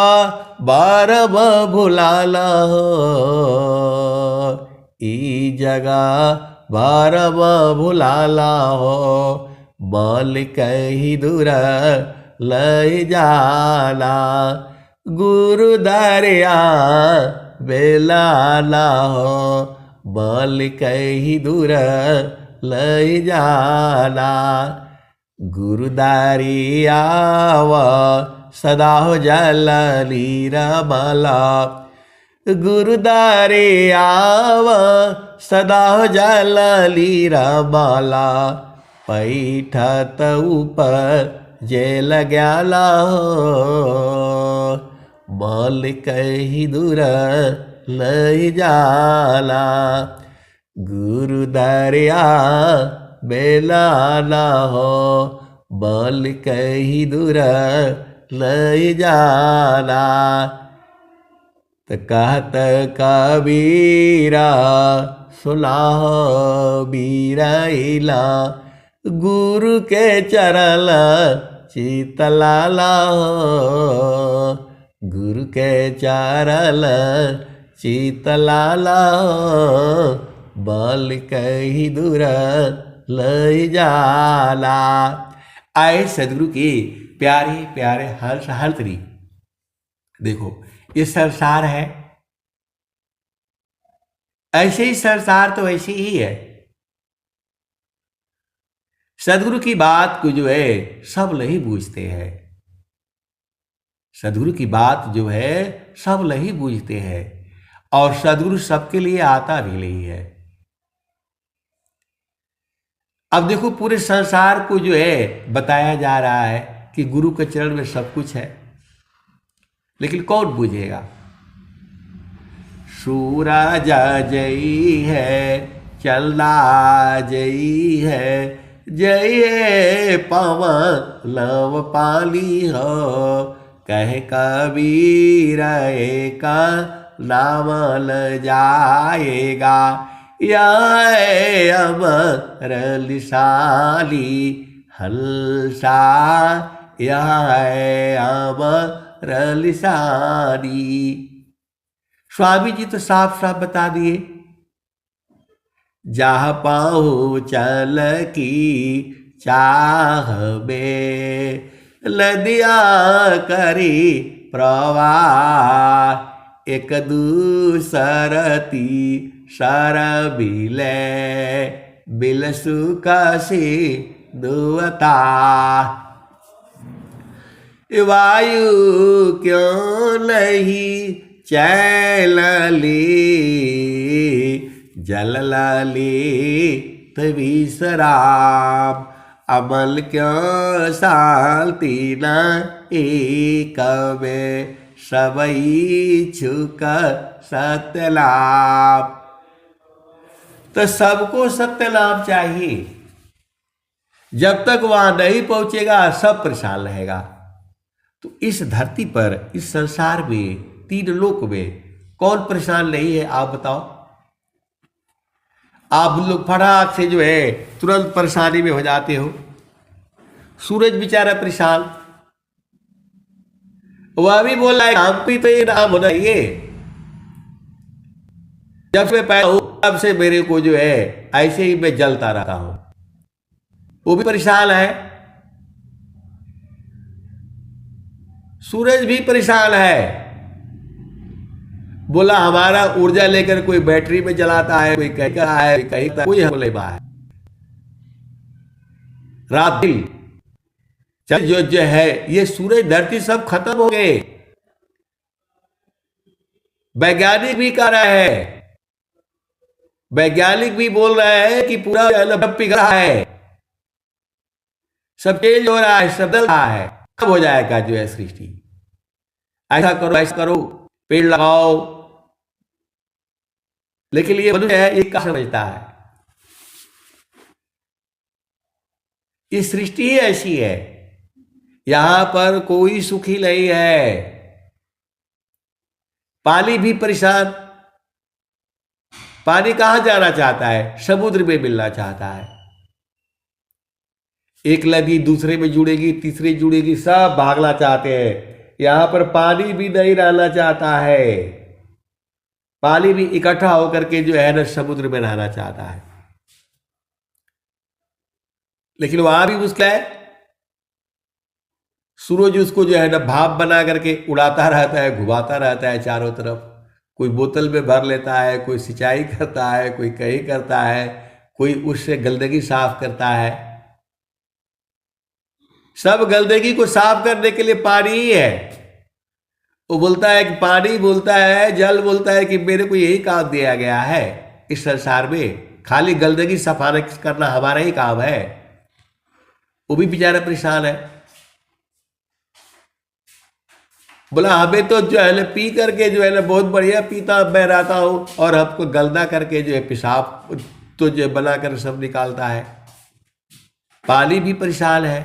बारब भुलाला हो, ई जगह बारब भुलाला हो, बोल कही दूर लई जाला, गुरु दरिया बेलाला हो, बोल कही दूर लई जाला, गुरु दरिया सदा हो जल नीरमला, गुरु दरिया सदा हो जल नीरमला, पैठत ऊपर जेल ग्याला हो, बोल कही दूर लई जाला, गुरु दरिया बेलाला हो, बोल कही दूर लई जाला। तो कहत कबीरा सुनाहो बीराइला, गुरु के चरण चितलाला हो, गुरु के चरण चितलाला हो, बोल कही दूर लई जाला। आए सदगुरु के प्यारे प्यारे हर तरी। देखो ये संसार है, ऐसे ही संसार तो ऐसे ही है। सदगुरु की बात को जो है सब नहीं बूझते हैं, सदगुरु की बात जो है सब नहीं बूझते हैं, और सदगुरु सबके लिए आता भी नहीं है। अब देखो पूरे संसार को जो है बताया जा रहा है कि गुरु के चरण में सब कुछ है, लेकिन कौन बूझेगा। सूरज जई है चलना जई है, जय पवन लव पाली हो, कह कबीर का नाम ल जाएगा, यह अमर लिसाली हलसा, यह अमर लिसाली। स्वामी जी तो साफ साफ बता दिए, जहाँ पाऊँ चल की चाह में, नदिया करी प्रवाह, एक दूसरती सर बिले, बिलसु कसी दुअता, वायु क्यों नहीं चैल ली, जल ललित विश्राम, अमल क्यों शांति न एक में, सबई छुक सत्य लाभ। तो सबको सत्य लाभ चाहिए, जब तक वहां नहीं पहुंचेगा सब परेशान रहेगा। तो इस धरती पर, इस संसार में, तीन लोक में कौन परेशान नहीं है आप बताओ। आप लोग फटाक से जो है तुरंत परेशानी में हो जाते हो। सूरज बेचारा परेशान, वह भी बोल रहा है हम भी तो ये नाम होना चाहिए, जब से पैदा हूं तब से मेरे को जो है ऐसे ही मैं जलता रहा हूं। वो भी परेशान है, सूरज भी परेशान है, बोला हमारा ऊर्जा लेकर कोई बैटरी में जलाता है, कोई कहीं का है, कोई कहीं का, कोई हमले बा है। रात दिन चल जो है ये सूरज धरती सब खत्म हो गए। वैज्ञानिक भी कह रहा है, वैज्ञानिक भी बोल रहे हैं कि पूरा पिघल रहा है, सब चेंज हो रहा है, सब बदल रहा है, कब हो जाएगा जो है सृष्टि। ऐसा करो ऐसा करो, पेड़ लगाओ, लेकिन ये मनुष्य है ये क्या समझता है। ये सृष्टि ही ऐसी है, यहां पर कोई सुखी नहीं है। पानी भी परेशान, पानी कहां जाना चाहता है? समुद्र में मिलना चाहता है। एक नदी दूसरे में जुड़ेगी, तीसरे जुड़ेगी, सब भागना चाहते हैं। यहां पर पानी भी नहीं रहना चाहता है, पानी भी इकट्ठा होकर के जो है ना समुद्र में रहना चाहता है। लेकिन वहां भी उसका है, सूरज उसको जो है ना भाप बना करके उड़ाता रहता है, घुमाता रहता है चारों तरफ। कोई बोतल में भर लेता है, कोई सिंचाई करता है, कोई कहीं करता है, कोई उससे गंदगी साफ करता है। सब गंदगी को साफ करने के लिए पानी ही है। वो बोलता है कि पानी बोलता है, जल बोलता है कि मेरे को यही काम दिया गया है इस संसार में, खाली गंदगी सफाना करना हमारा ही काम है। वो भी बेचारा परेशान है, बोला हमें तो जो है ना पी करके जो है ना बहुत बढ़िया पीता मैं रहता हूँ, और हमको गंदा करके जो है पेशाब तो जो बना कर सब निकालता है। पानी भी परेशान है,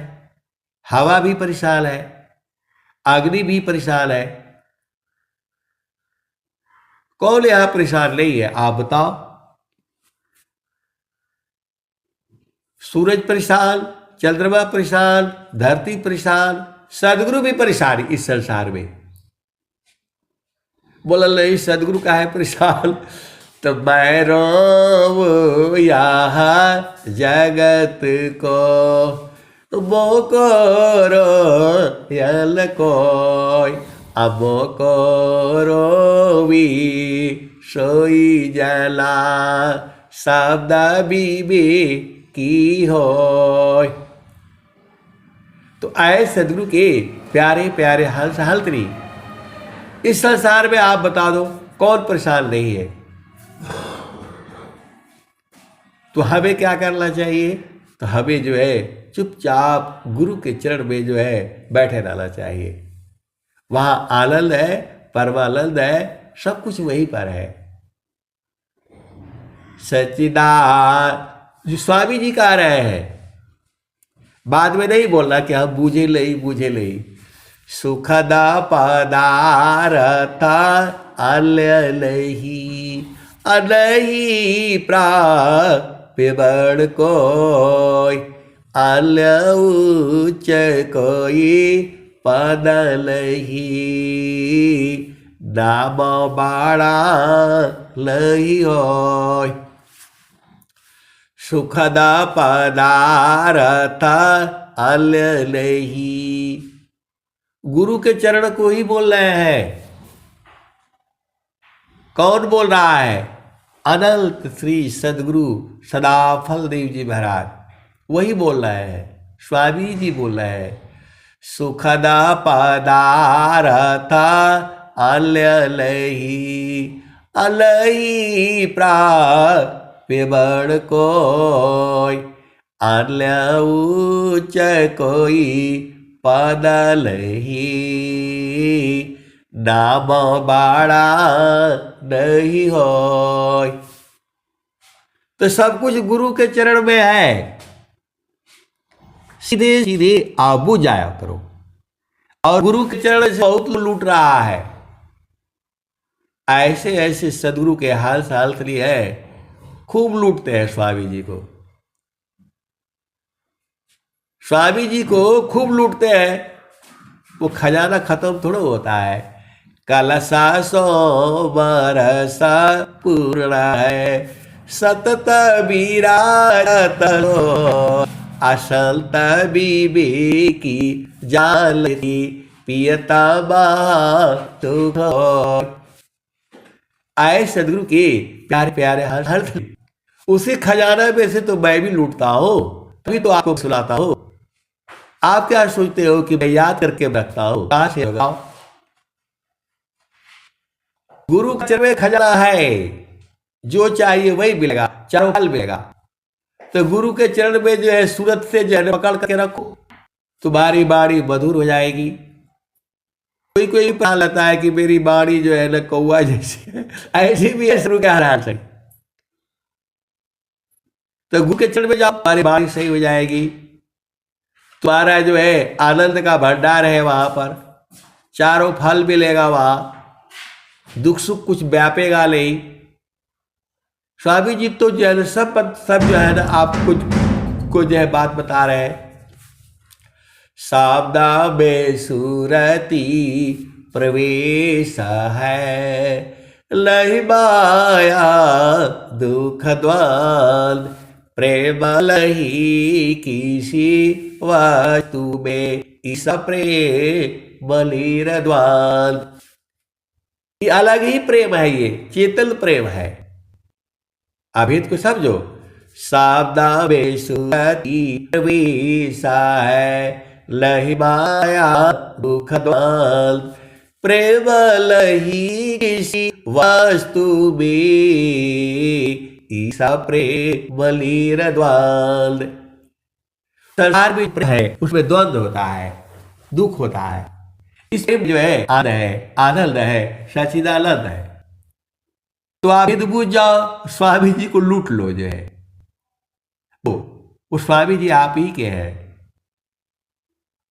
हवा भी परेशान है, अग्नि भी परेशान है। कौन यहां परेशान नहीं है आप बताओ? सूरज परेशान, चंद्रमा परेशान, धरती परेशान, सदगुरु भी परेशान इस संसार में। बोला नहीं सदगुरु का है परेशान, तो मैं रोव यहाँ जगत को मोको रोयल कोई, अब को रोवी सोई जला शब्द बीबी की होय। तो आए सदगुरु के प्यारे प्यारे हलतरी, इस संसार में आप बता दो कौन परेशान नहीं है? तो हमें क्या करना चाहिए? तो हमें जो है चुपचाप गुरु के चरण में जो है बैठे रहना चाहिए। वहां आनंद है, परमानंद है, सब कुछ वहीं पर है। सच्चिदानंद जो स्वामी जी कह रहे हैं, बाद में नहीं बोलना कि हम बूझे नहीं। सुखदा पदार्थ अल्य नहीं, अनही प्राप्य बड़ कोई, अल्य उच्च कोई पद नहीं, नाम बाड़ा नहीं होय। सुखदा पदार्थ अल्य नहीं, गुरु के चरण को ही बोल रहे हैं। कौन बोल रहा है? अनंत श्री सदगुरु सदाफल देव जी महाराज, वही बोल रहे हैं, स्वामी जी बोल रहे हैं। सुखदा पदार्थ अल्य नहीं, अलही प्राप्य बड़ कोई, अल्य उच्च कोई पद नहीं, नाम बाड़ा नहीं होय। तो सब कुछ गुरु के चरण में है, सीधे सीधे आबू जाया करो। और गुरु के चरण से बहुत लूट रहा है, ऐसे ऐसे सदगुरु के हाल साल है, खूब लूटते हैं स्वामी जी को। स्वामी जी को खूब लूटते हैं, वो खजाना खत्म थोड़ा होता है। कलसा सो बरसा पूर्ण है, सतत विराजत असंत बीबी की जाल की पियता बातुक। आए सदगुरु के प्यारे प्यारे हर उसी खजाना में से तो मैं भी लूटता हूं, तभी तो आपको सुनाता हूं। आप क्या सोचते हो कि मैं याद करके रखता हूं? कहां से लगाओ? गुरु के चरण में खजाना है, जो चाहिए वही मिलेगा, चारों फल मिलेगा। तो गुरु के चरण में जो है सूरत से जो है पकड़ करके रखो, तुम्हारी बाणी मधुर हो जाएगी। कोई कोई पता लगता है कि मेरी बाणी जो है ना कौआ जैसी है, ऐसी भी है शुरू क्या हाल से। तो गुरु के चरण में जाओ, तुम्हारी बाणी सही हो जाएगी। तुम्हारा जो है आनंद का भंडार है, वहां पर चारों फल मिलेगा, वहां दुख सुख कुछ व्यापेगा नहीं। स्वामी जी तो जो है ना सब जो है ना आपको को जो है बात बता रहे हैं। सावधा बेसुरती प्रवेश है, लहि माया दुख द्वंद, प्रेम लही किसी वस्तु में, इस प्रेम लीर द्वंद। ये अलग ही प्रेम है, ये चेतन प्रेम है। अभी तो समझो, सावधा बेसुरती प्रवेश है, लहि माया दुख द्वंद, प्रेम लही किसी वस्तु में, ईसा प्रेम लीर द्वंद। संसार भी है, उसमें द्वंद होता है, दुख होता है। इसमें जो है आनंद है, सच्चिदानंद है। तो आप हित बूझ जाओ, स्वामी जी को लूट लो। जो है वो स्वामी जी आप ही के हैं।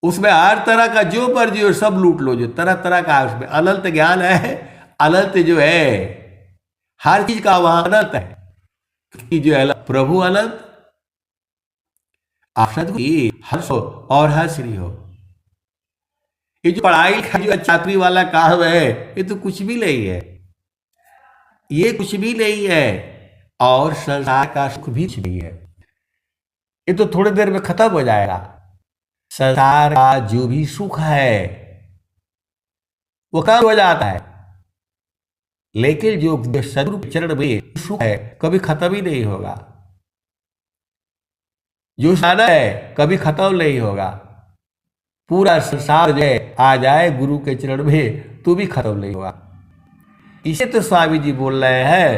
उसमें हर तरह का जो मर्जी हो सब लूट लो, जो तरह तरह का उसमें अनंत ज्ञान है, अनंत जो है हर चीज का वहां अनंत है। कि जो है प्रभु अनंत, आप सदगुरु हर्ष हो और हर्षरी हो। ये जो पढ़ाई का जो छात्री वाला काम है, ये तो कुछ भी नहीं है, ये कुछ भी नहीं है। और संसार का सुख भी कुछ नहीं है, ये तो थोड़ी देर में खत्म हो जाएगा। संसार का जो भी सुख है वो कम हो जाता है, लेकिन जो सदगुरु के चरण में सुख है कभी खत्म ही नहीं होगा। जो सादा है कभी खत्म नहीं होगा। पूरा संसार जो है आ जाए गुरु के चरण में तो भी खत्म नहीं होगा। इसे तो स्वामी जी बोल रहे हैं,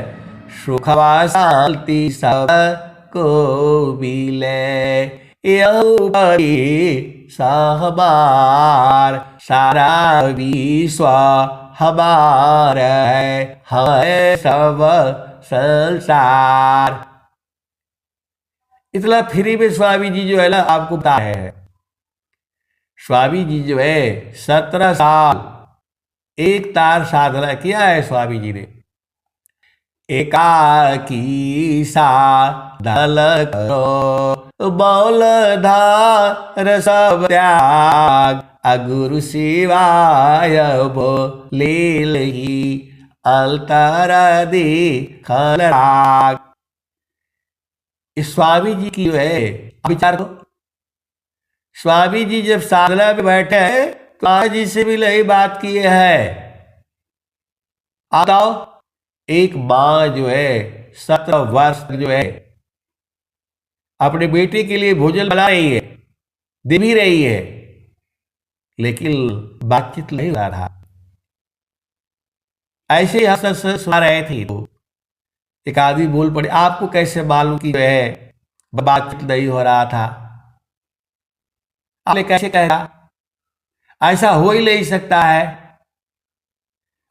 सुखवा शांति सब को मिले, हमार सारा विश्व हमार है सब संसार। इतना फ्री में स्वामी जी जो है ना आपको बता है। स्वामी जी जो है 17 साल एक तार साधना किया है स्वामी जी ने। एकाकी साधल करो, बौल धार सब त्याग, अगुरु शिवाय बोले लही, अलतर देखल राग। इस स्वामी जी की जो है विचार को, स्वामी जी जब साधना में बैठे हैं तो आज जी से भी यही बात किए है। बताओ, एक माँ जो है 17 वर्ष जो है अपने बेटे के लिए भोजन बना रही है, दे भी रही है, लेकिन बातचीत नहीं हो रहा था। ऐसे ही सुना रहे थे तो एक आदमी बोल पड़े, आपको कैसे मालूम कि जो है बातचीत नहीं हो रहा था? आपने कैसे कहा? ऐसा हो ही नहीं सकता है।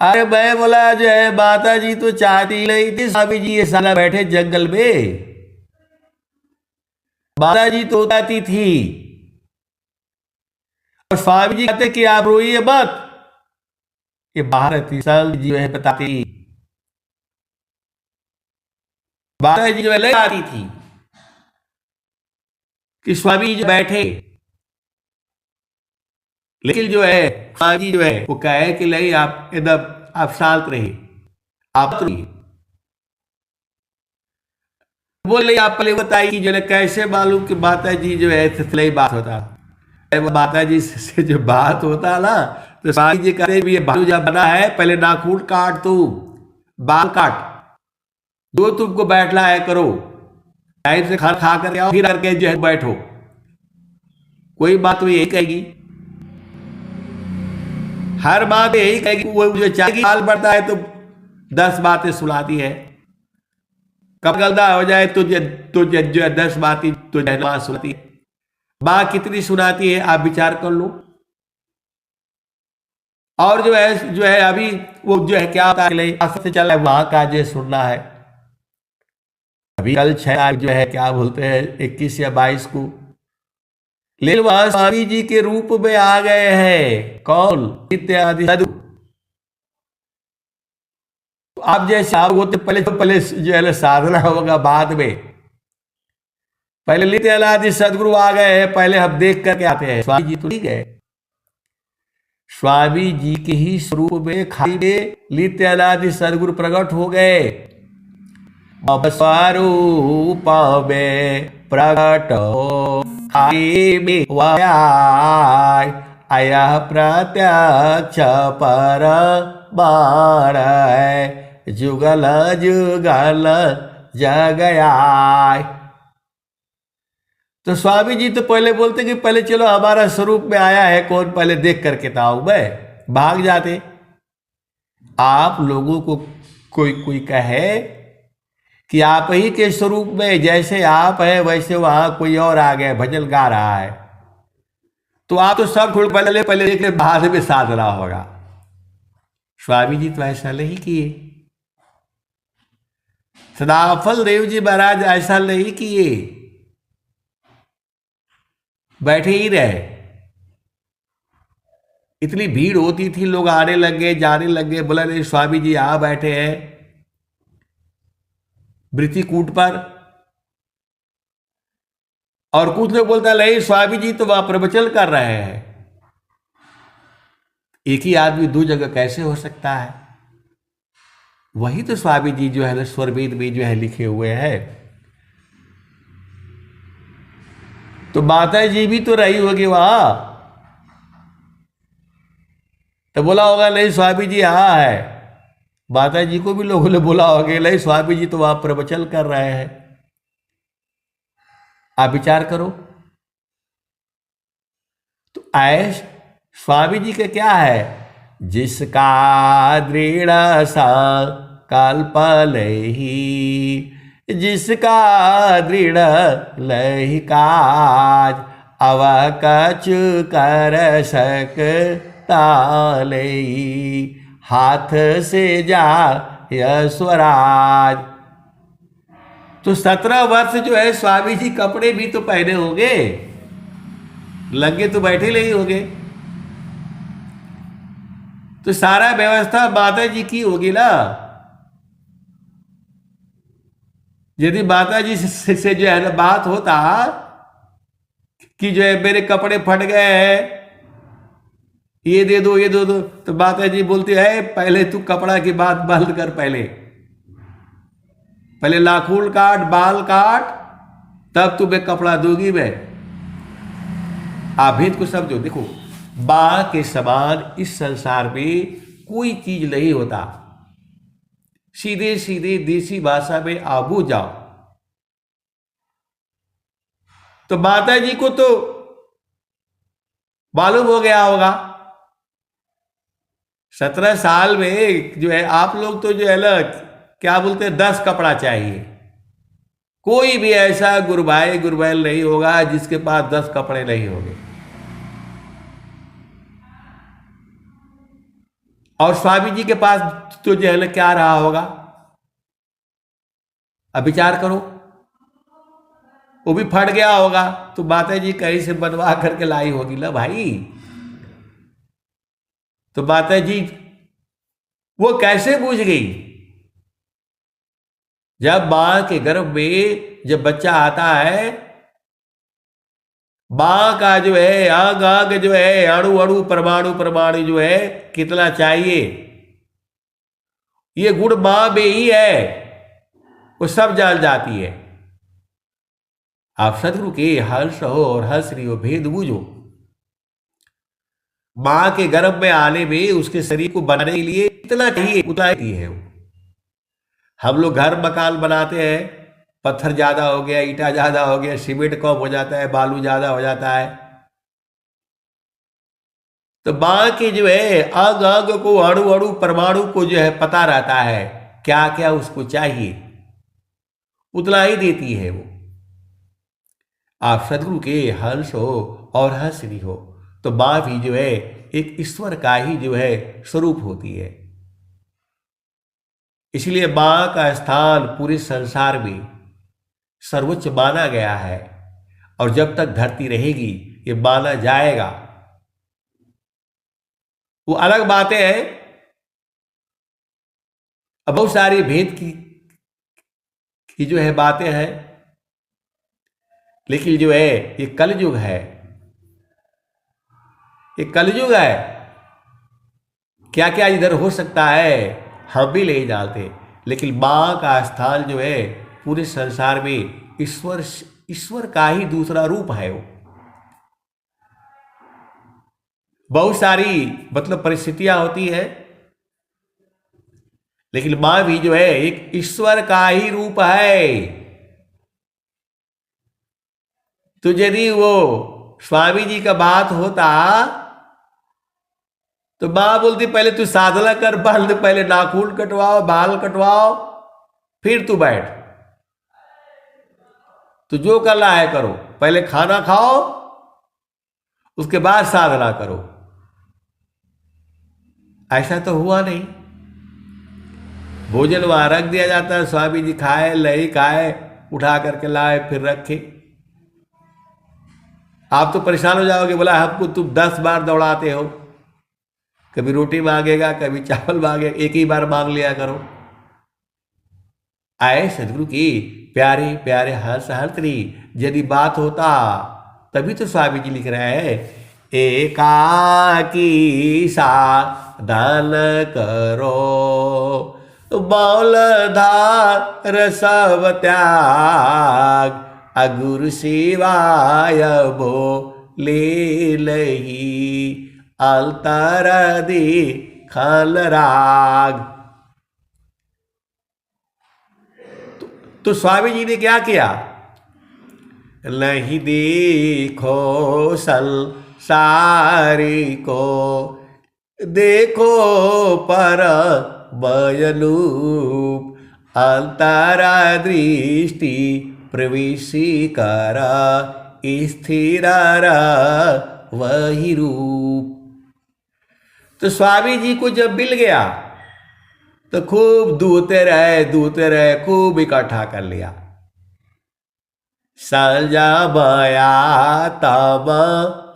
अरे मैं बोला जो है माता जी तो चाहती नहीं थी स्वामी जी ये साला बैठे जंगल में, माता जी तो चाहती थी। और स्वामी जी कहते कि आप रोइए मत, ये भारती स्वामी जी है बताती, माता जी जो है आती थी कि स्वामी जी बैठे, लेकिन जो है स्वामी जी जो है वो कहे कि नहीं आप एकदम आप शांत रहिए, आप रहिए। बोले आप पहले बताइए कि जो है कैसे मालूम कि माता जी जो है नहीं बात होता। माता जी से जो बात होता ना तो स्वामी जी कहते भी ये भालू जब बना है पहले नाखून काट, तू बाल काट, जो तुमको बैठना है करो, टाइम से खाना खा कर आओ, फिर करके जो है बैठो। कोई बात तो यही कहेगी, हर बात यही कहेगी। वो जो चाय हाल बढ़ता है तो 10 बातें सुनाती है, कब गलदा हो जाए तो जो है 10 बातें तो सुनाती है। बात कितनी सुनाती है आप विचार कर लो। और जो है अभी वो जो है क्या होता है से चला है वहां का जो सुनना है। अभी कल 6 जो है क्या बोलते हैं 21 या 22 को लेकिन वह स्वामी जी के रूप में आ गए हैं। कौन? इत्यादि साधु। आप जैसे आप होते पहले जो है साधना होगा बाद में। पहले नित्य अनादि सदगुरु आ गए हैं, पहले हम देख करके आते हैं। स्वामी जी तो ठीक है, स्वामी जी के ही स्वरूप में खाई में नित्य अनादि सदगुरु प्रकट हो गए। स्वरूप में प्रकट हो खाई में आया प्रत्यक्ष पर बाण जुगल जुगल जगयाय। तो स्वामी जी तो पहले बोलते कि पहले चलो हमारा स्वरूप में आया है कौन, पहले देख करके ताऊ मैं भाग जाते। आप लोगों को कोई कोई कहे कि आप ही के स्वरूप में जैसे आप है वैसे वहां कोई और आ गया भजन गा रहा है, तो आप तो सब छोड़ पहले पहले देख ले, बाद में साधना होगा। स्वामी जी तो ऐसा नहीं किए, सदाफल देव जी महाराज ऐसा नहीं किए, बैठे ही रहे। इतनी भीड़ होती थी, लोग आने लग गए जाने लग गए, बोला नहीं स्वामी जी आ बैठे हैं वृत्तिकूट पर। और कुछ लोग बोलता नहीं स्वामी जी तो वहां प्रवचन कर रहे हैं। एक ही आदमी दो जगह कैसे हो सकता है? वही तो स्वामी जी जो है ना स्वरवेद में जो है लिखे हुए हैं। तो माता जी भी तो रही होगी वहां, तो बोला होगा नहीं स्वामी जी यहां है। माता जी को भी लोगों ने बोला होगा नहीं स्वामी जी तो वहां प्रवचन कर रहे हैं। आप विचार करो। तो ऐश स्वामी जी का क्या है? जिसका दृढ़ संकल्प नहीं, जिसका दृढ़ लहि काज, अव कछु कर सकता नहीं, हाथ से जा स्वराज। तो 17 वर्ष जो है स्वामी जी कपड़े भी तो पहने होंगे, लगे तो बैठे नहीं होंगे। तो सारा व्यवस्था माता जी की होगी ना। यदि माता जी से जो है ना बात होता कि जो है मेरे कपड़े फट गए हैं, ये दे दो ये दे दो, तो माता जी बोलती है पहले तू कपड़ा की बात बंद कर, पहले नाखून काट बाल काट तब तुम्हें कपड़ा दूंगी मैं। आप भेद को समझो। देखो मां के समान इस संसार में कोई चीज नहीं होता। सीधे सीधे देसी भाषा में आबू जाओ तो माता जी को तो मालूम हो गया होगा 17 साल में जो है आप लोग तो जो है ना क्या बोलते हैं 10 कपड़ा चाहिए। कोई भी ऐसा गुरुभाई गुरुबैल नहीं होगा जिसके पास 10 कपड़े नहीं होंगे। और स्वामी जी के पास तो जो है ना क्या रहा होगा? अब विचार करो, वो भी फट गया होगा तो माता जी कहीं से बनवा करके लाई होगी ना भाई। तो माता जी वो कैसे बूझ गई? जब मां के गर्भ में जब बच्चा आता है, मां का जो है अंग अंग जो है अणु अणु परमाणु परमाणु जो है कितना चाहिए, ये गुण मां में ही है, वो सब जान जाती है। आप सदगुरु के हर्ष हो और हंसरी हो भेद बूझो। मां के गर्भ में आने में उसके शरीर को बनाने के लिए इतना चाहिए उतना ही है। हम लोग घर मकान बनाते हैं, पत्थर ज्यादा हो गया, ईटा ज्यादा हो गया, सीमेंट कम हो जाता है, बालू ज्यादा हो जाता है। तो मां के जो है अंग अंग को अणु अणु परमाणु को जो है पता रहता है क्या क्या उसको चाहिए, उतना ही देती है वो। आप सदगुरु के हंस हो और हंसनी हो तो मां भी जो है एक ईश्वर का ही जो है स्वरूप होती है। इसलिए मां का स्थान पूरे संसार में सर्वोच्च माना गया है। और जब तक धरती रहेगी ये माना जाएगा। वो अलग बातें हैं, अब बहुत सारी भेद की जो है बातें हैं, लेकिन जो है ये कलयुग है, ये कलयुग है। क्या क्या इधर हो सकता है हम भी नहीं जानते, लेकिन मां का स्थान जो है पूरे संसार में ईश्वर ईश्वर का ही दूसरा रूप है। वो बहुत सारी मतलब परिस्थितियां होती है, लेकिन मां भी जो है एक ईश्वर का ही रूप है। तो यदि वो स्वामी जी का बात होता तो मां बोलती पहले तू साधना कर, पहले नाखून कटवाओ, बाल कटवाओ, फिर तू बैठ। तो जो करना है करो, पहले खाना खाओ, उसके बाद साधना करो। ऐसा तो हुआ नहीं। भोजन वहां रख दिया जाता है, स्वामी जी खाए नहीं खाए, उठा करके लाए फिर रखे। आप तो परेशान हो जाओगे, बोला हमको तुम 10 बार दौड़ाते हो, कभी रोटी मांगेगा, कभी चावल मांगेगा, एक ही बार मांग लिया करो। आए सदगुरु की प्यारे प्यारे हंस हंसरी यदि बात होता, तभी तो स्वामी जी लिख रहे हैं एकाकी साधन करो, बौलधार सब त्याग, अगुरु शिवाय बोले लही, अलतर दी खल राग। तो स्वामी जी ने क्या किया, नहीं देखो संसारी को, देखो पर बयलूप, अंतरा दृष्टि प्रवेशी कर, स्थिर वही रूप। तो स्वामी जी को जब मिल गया तो खूब दूते रहे, खूब इकट्ठा कर लिया। संजा बया तब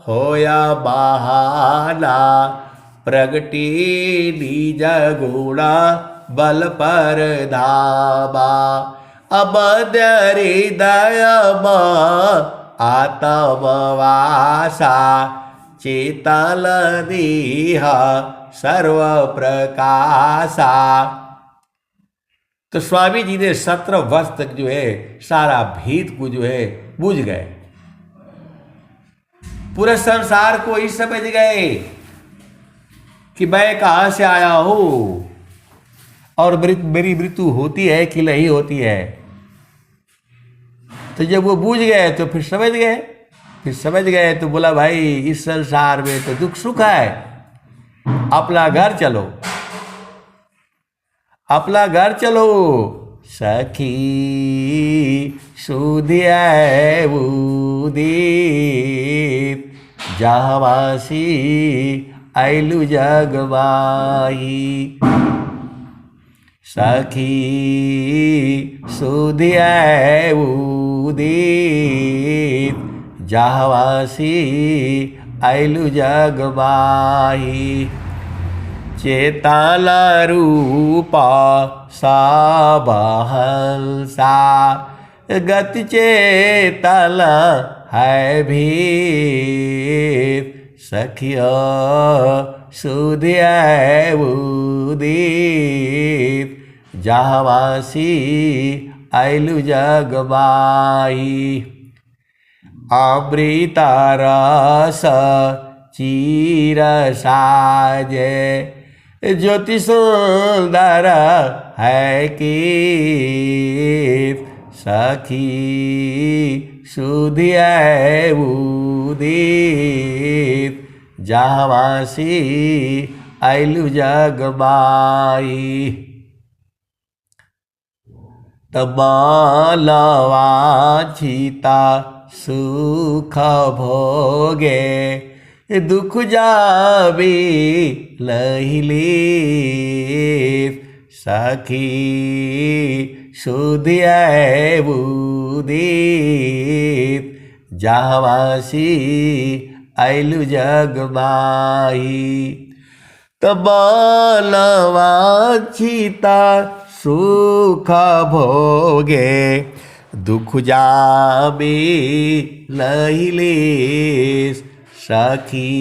होया बहाना, प्रगटी निज गुणा बल पर धामा, अब हृदय आत्म वासा, चेतल देह सर्व प्रकाशा। तो स्वामी जी ने 17 वर्ष तक जो है सारा भेद को जो है बूझ गए, पूरे संसार को ही समझ गए कि मैं कहां से आया हूं और मेरी मृत्यु होती है कि नहीं होती है। तो जब वो बूझ गए तो फिर समझ गए तो बोला भाई इस संसार में तो दुख सुख है, अपना घर चलो, अपना घर चलो। सखी सुधिया उदित, जहावासी आइलु जगवाही, सखी सुधिया उदित, जहावासी आइलु जगवाही, चेतन रूपा सब हंसा, गति चेतन है भीर, सखिया सुधिया उदित, जहावासी आइलु जगबाई। अमृत रस चीर साजे, ज्योति सुंदर है की, सखी सुधिया उदित, जहावासी आइलु जगबाई। तमालवांछिता सुख भोगे, दुख जाबी लहिली, सखी सुधिया उदित, जहवासी आइलु जग माही। तब लवांछिता सुख भोगे, दुख जाबे नहीं लेस। सखी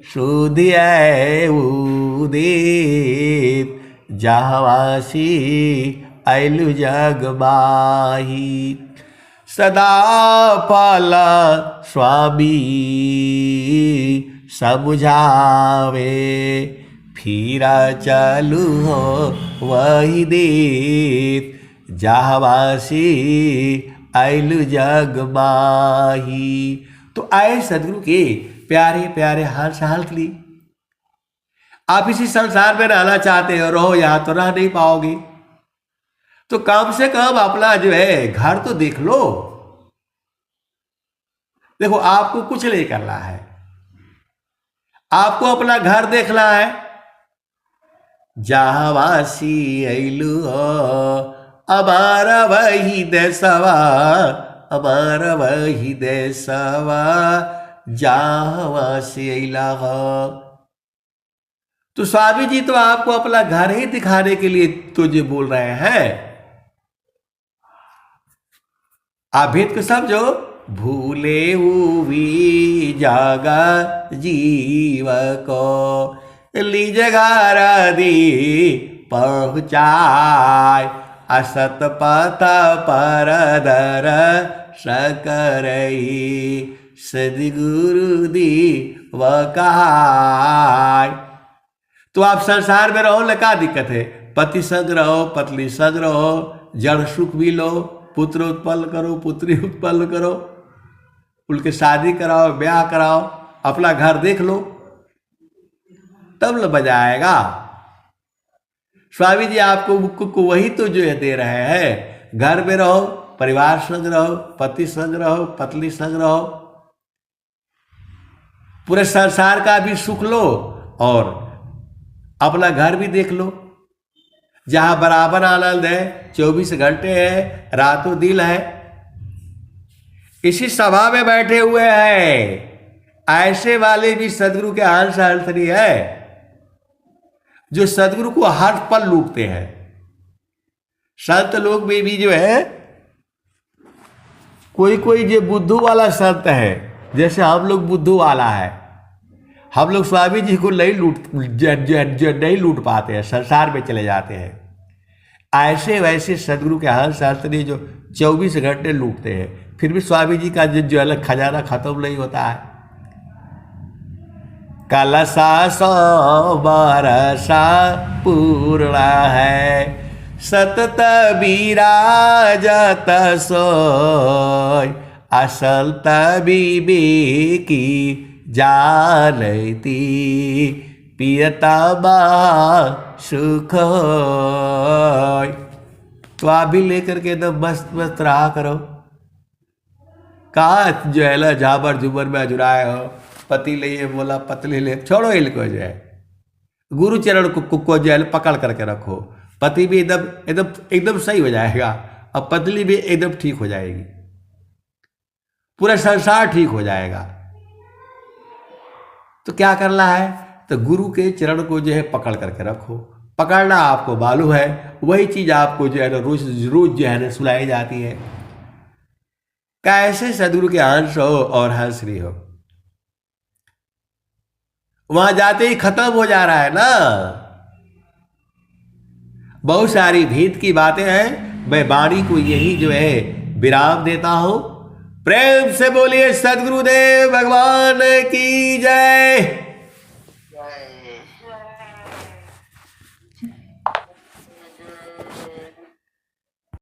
सुधियै उदित, जहवासी आइलु जग माही। सदा फल स्वामी समझावे, फिरा चलू हो वही देत। जहवासी आइलु जग माही। तो आए सदगुरु के प्यारे प्यारे हाल सहाल के लिए। आप इसी संसार में रहना चाहते हो, रहो, यहां तो रह नहीं पाओगे, तो कम से कम अपना जो है घर तो देख लो। देखो, आपको कुछ नहीं करना है, आपको अपना घर देखना है। जहवासी आइलु हमारा वही देशवा, हमारा वही देशवा, जहवासी अइला हो। तो स्वामी जी तो आपको अपना घर ही दिखाने के लिए तुझे बोल रहे हैं। आप भेद को समझो। भूले हुई जागा जीव को, लीज घर दी पहुँचाय। असत पथ पर दर सकरई, सदगुरु दी व कहाय। तो आप संसार में रहो, क्या दिक्कत है? पति संग रहो, पत्नी संग रहो, जड़ सुख भी लो, पुत्र उत्पन्न करो, पुत्री उत्पन्न करो, उनके शादी कराओ, ब्याह कराओ, अपना घर देख लो, तब न मजा आएगा। स्वामी जी आपको वही तो जो है दे रहे हैं। घर में रहो, परिवार संग रहो, पति संग रहो, पत्नी संग रहो, पूरे संसार का भी सुख लो और अपना घर भी देख लो, जहां बराबर आनंद है, 24 घंटे है, रातों दिन है। इसी सभा में बैठे हुए हैं ऐसे वाले भी सदगुरु के अंश अंतरी है, जो सदगुरु को हर पल लूटते हैं। संत लोग में भी जो है कोई कोई जो बुद्धू वाला संत है, जैसे हम लोग बुद्धू वाला है, हम लोग स्वामी जी को नहीं लूट पाते हैं, संसार में चले जाते हैं। ऐसे वैसे सदगुरु के हंस अंतरी जो 24 घंटे लूटते हैं, फिर भी स्वामी जी का जो अलग खजाना खत्म नहीं होता है। कलसा 100 बरसा पूर्ण है, सतत विराजत सोय। असल तबीबी की जानती, पियता सुख होय। तो आप भी लेकर के एकदम मस्त मस्त रहा करो। कहा जो है ना झाबर झुबर में अजुराए हो, पति ले बोला पतली ले, छोड़ो इनको जो है, गुरु चरण को जो है पकड़ करके रखो। पति भी एकदम एकदम एकदम सही हो जाएगा और पत्नी भी एकदम ठीक हो जाएगी, पूरा संसार ठीक हो जाएगा। तो क्या करना है? तो गुरु के चरण को जो है पकड़ करके रखो। पकड़ना आपको मालूम है, वही चीज आपको जो है ना रोज रोज जो है ना सुनाई जाती है। कैसे सदगुरु के अंश हो और हंसरी हो, वहां जाते ही खत्म हो जा रहा है ना। बहुत सारी भेद की बातें हैं, मैं वाणी को यही जो है विराम देता हूं। प्रेम से बोलिए सदगुरुदेव भगवान की जय।